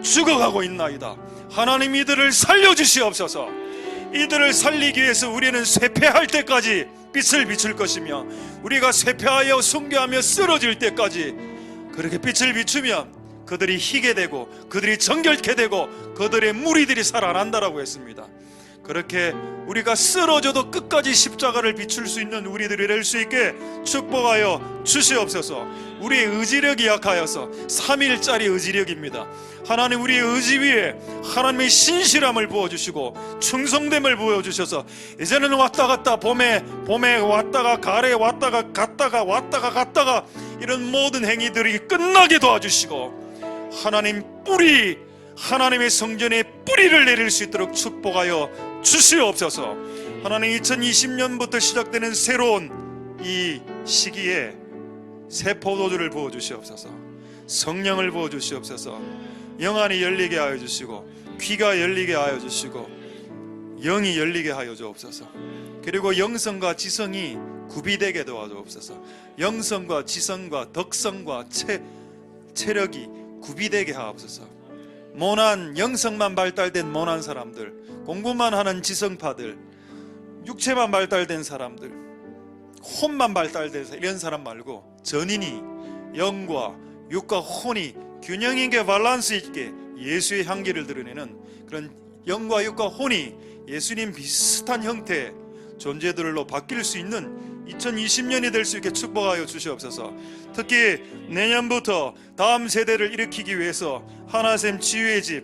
죽어가고 있나이다. 하나님, 이들을 살려주시옵소서. 이들을 살리기 위해서 우리는 쇠퇴할 때까지 빛을 비출 것이며, 우리가 쇠퇴하여 순교하며 쓰러질 때까지 그렇게 빛을 비추면 그들이 희게 되고 그들이 정결케 되고 그들의 무리들이 살아난다라고 했습니다. 그렇게 우리가 쓰러져도 끝까지 십자가를 비출 수 있는 우리들이 될 수 있게 축복하여 주시옵소서. 우리의 의지력이 약하여서 3일짜리 의지력입니다. 하나님, 우리의 의지 위에 하나님의 신실함을 부어주시고 충성됨을 부어주셔서 이제는 왔다 갔다 봄에 왔다가 가을에 왔다가 갔다가 이런 모든 행위들이 끝나게 도와주시고, 하나님의 성전에 뿌리를 내릴 수 있도록 축복하여 주시옵소서. 하나님, 2020년부터 시작되는 새로운 이 시기에 새 포도주를 부어주시옵소서. 성령을 부어주시옵소서. 영안이 열리게 하여 주시고, 귀가 열리게 하여 주시고, 영이 열리게 하여 주옵소서. 그리고 영성과 지성이 구비되게 도와주옵소서. 영성과 지성과 덕성과 체력이 구비되게 하옵소서. 모난 영성만 발달된 모난 사람들, 공부만 하는 지성파들, 육체만 발달된 사람들, 혼만 발달된 이런 사람 말고 전인이 영과 육과 혼이 균형 있게 밸런스 있게 예수의 향기를 드러내는 그런 영과 육과 혼이 예수님 비슷한 형태의 존재들로 바뀔 수 있는 2020년이 될 수 있게 축복하여 주시옵소서. 특히 내년부터 다음 세대를 일으키기 위해서 하나쌤 치유의 집,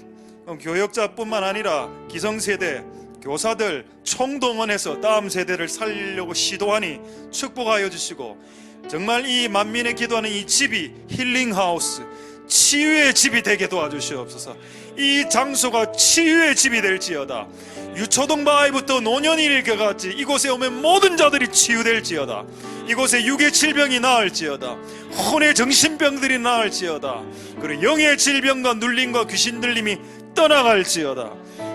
교역자뿐만 아니라 기성세대, 교사들 총동원해서 다음 세대를 살리려고 시도하니 축복하여 주시고, 정말 이 만민의 기도하는 이 집이 힐링하우스, 치유의 집이 되게 도와주시옵소서. 이 장소가 치유의 집이 될지어다. 유초동 바위부터 노년이 이르게같이 이곳에 오면 모든 자들이 치유될지어다. 이곳에 육의 질병이 나을지어다. 혼의 정신병들이 나을지어다. 그리고 영의 질병과 눌림과 귀신 들림이 떠나갈지어다.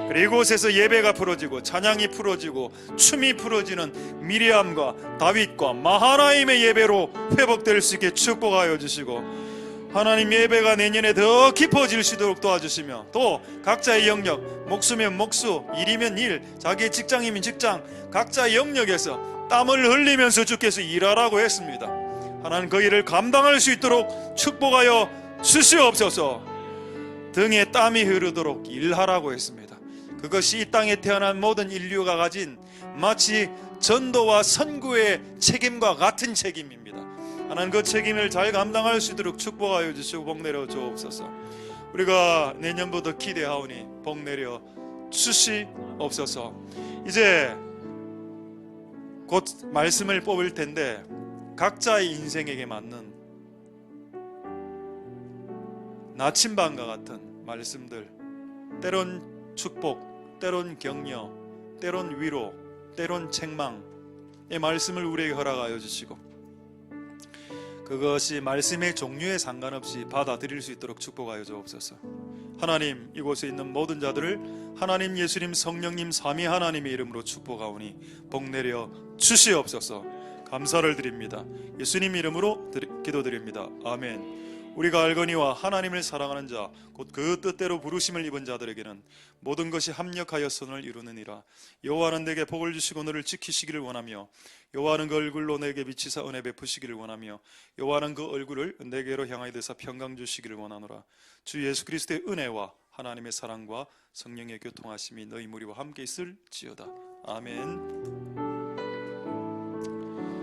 그리고 이곳에서 예배가 풀어지고 찬양이 풀어지고 춤이 풀어지는 미리암과 다윗과 마하나임의 예배로 회복될 수 있게 축복하여 주시고, 하나님, 예배가 내년에 더 깊어질 수 있도록 도와주시며, 또 각자의 영역, 목수면 목수, 일이면 일, 자기의 직장이면 직장, 각자의 영역에서 땀을 흘리면서 주께서 일하라고 했습니다. 하나님, 그 일을 감당할 수 있도록 축복하여 주시옵소서. 등에 땀이 흐르도록 일하라고 했습니다. 그것이 이 땅에 태어난 모든 인류가 가진 마치 전도와 선구의 책임과 같은 책임입니다. 하나님, 그 책임을 잘 감당할 수 있도록 축복하여 주시고 복 내려 주옵소서. 우리가 내년부터 기대하오니 복 내려 주시옵소서. 이제 곧 말씀을 뽑을 텐데 각자의 인생에게 맞는 나침반과 같은 말씀들, 때론 축복, 때론 격려, 때론 위로, 때론 책망의 말씀을 우리에게 허락하여 주시고, 그것이 말씀의 종류에 상관없이 받아들일 수 있도록 축복하여 주옵소서. 하나님, 이곳에 있는 모든 자들을 하나님, 예수님, 성령님, 삼위 하나님의 이름으로 축복하오니 복 내려 주시옵소서. 감사를 드립니다. 예수님 이름으로 기도드립니다. 아멘. 우리가 알거니와 하나님을 사랑하는 자, 곧 그 뜻대로 부르심을 입은 자들에게는 모든 것이 합력하여 선을 이루느니라. 여호와는 내게 복을 주시고 너를 지키시기를 원하며, 여호와는 그 얼굴로 내게 비치사 은혜 베푸시기를 원하며, 여호와는 그 얼굴을 내게로 향하여 드사 평강 주시기를 원하노라. 주 예수 그리스도의 은혜와 하나님의 사랑과 성령의 교통하심이 너희 무리와 함께 있을지어다. 아멘.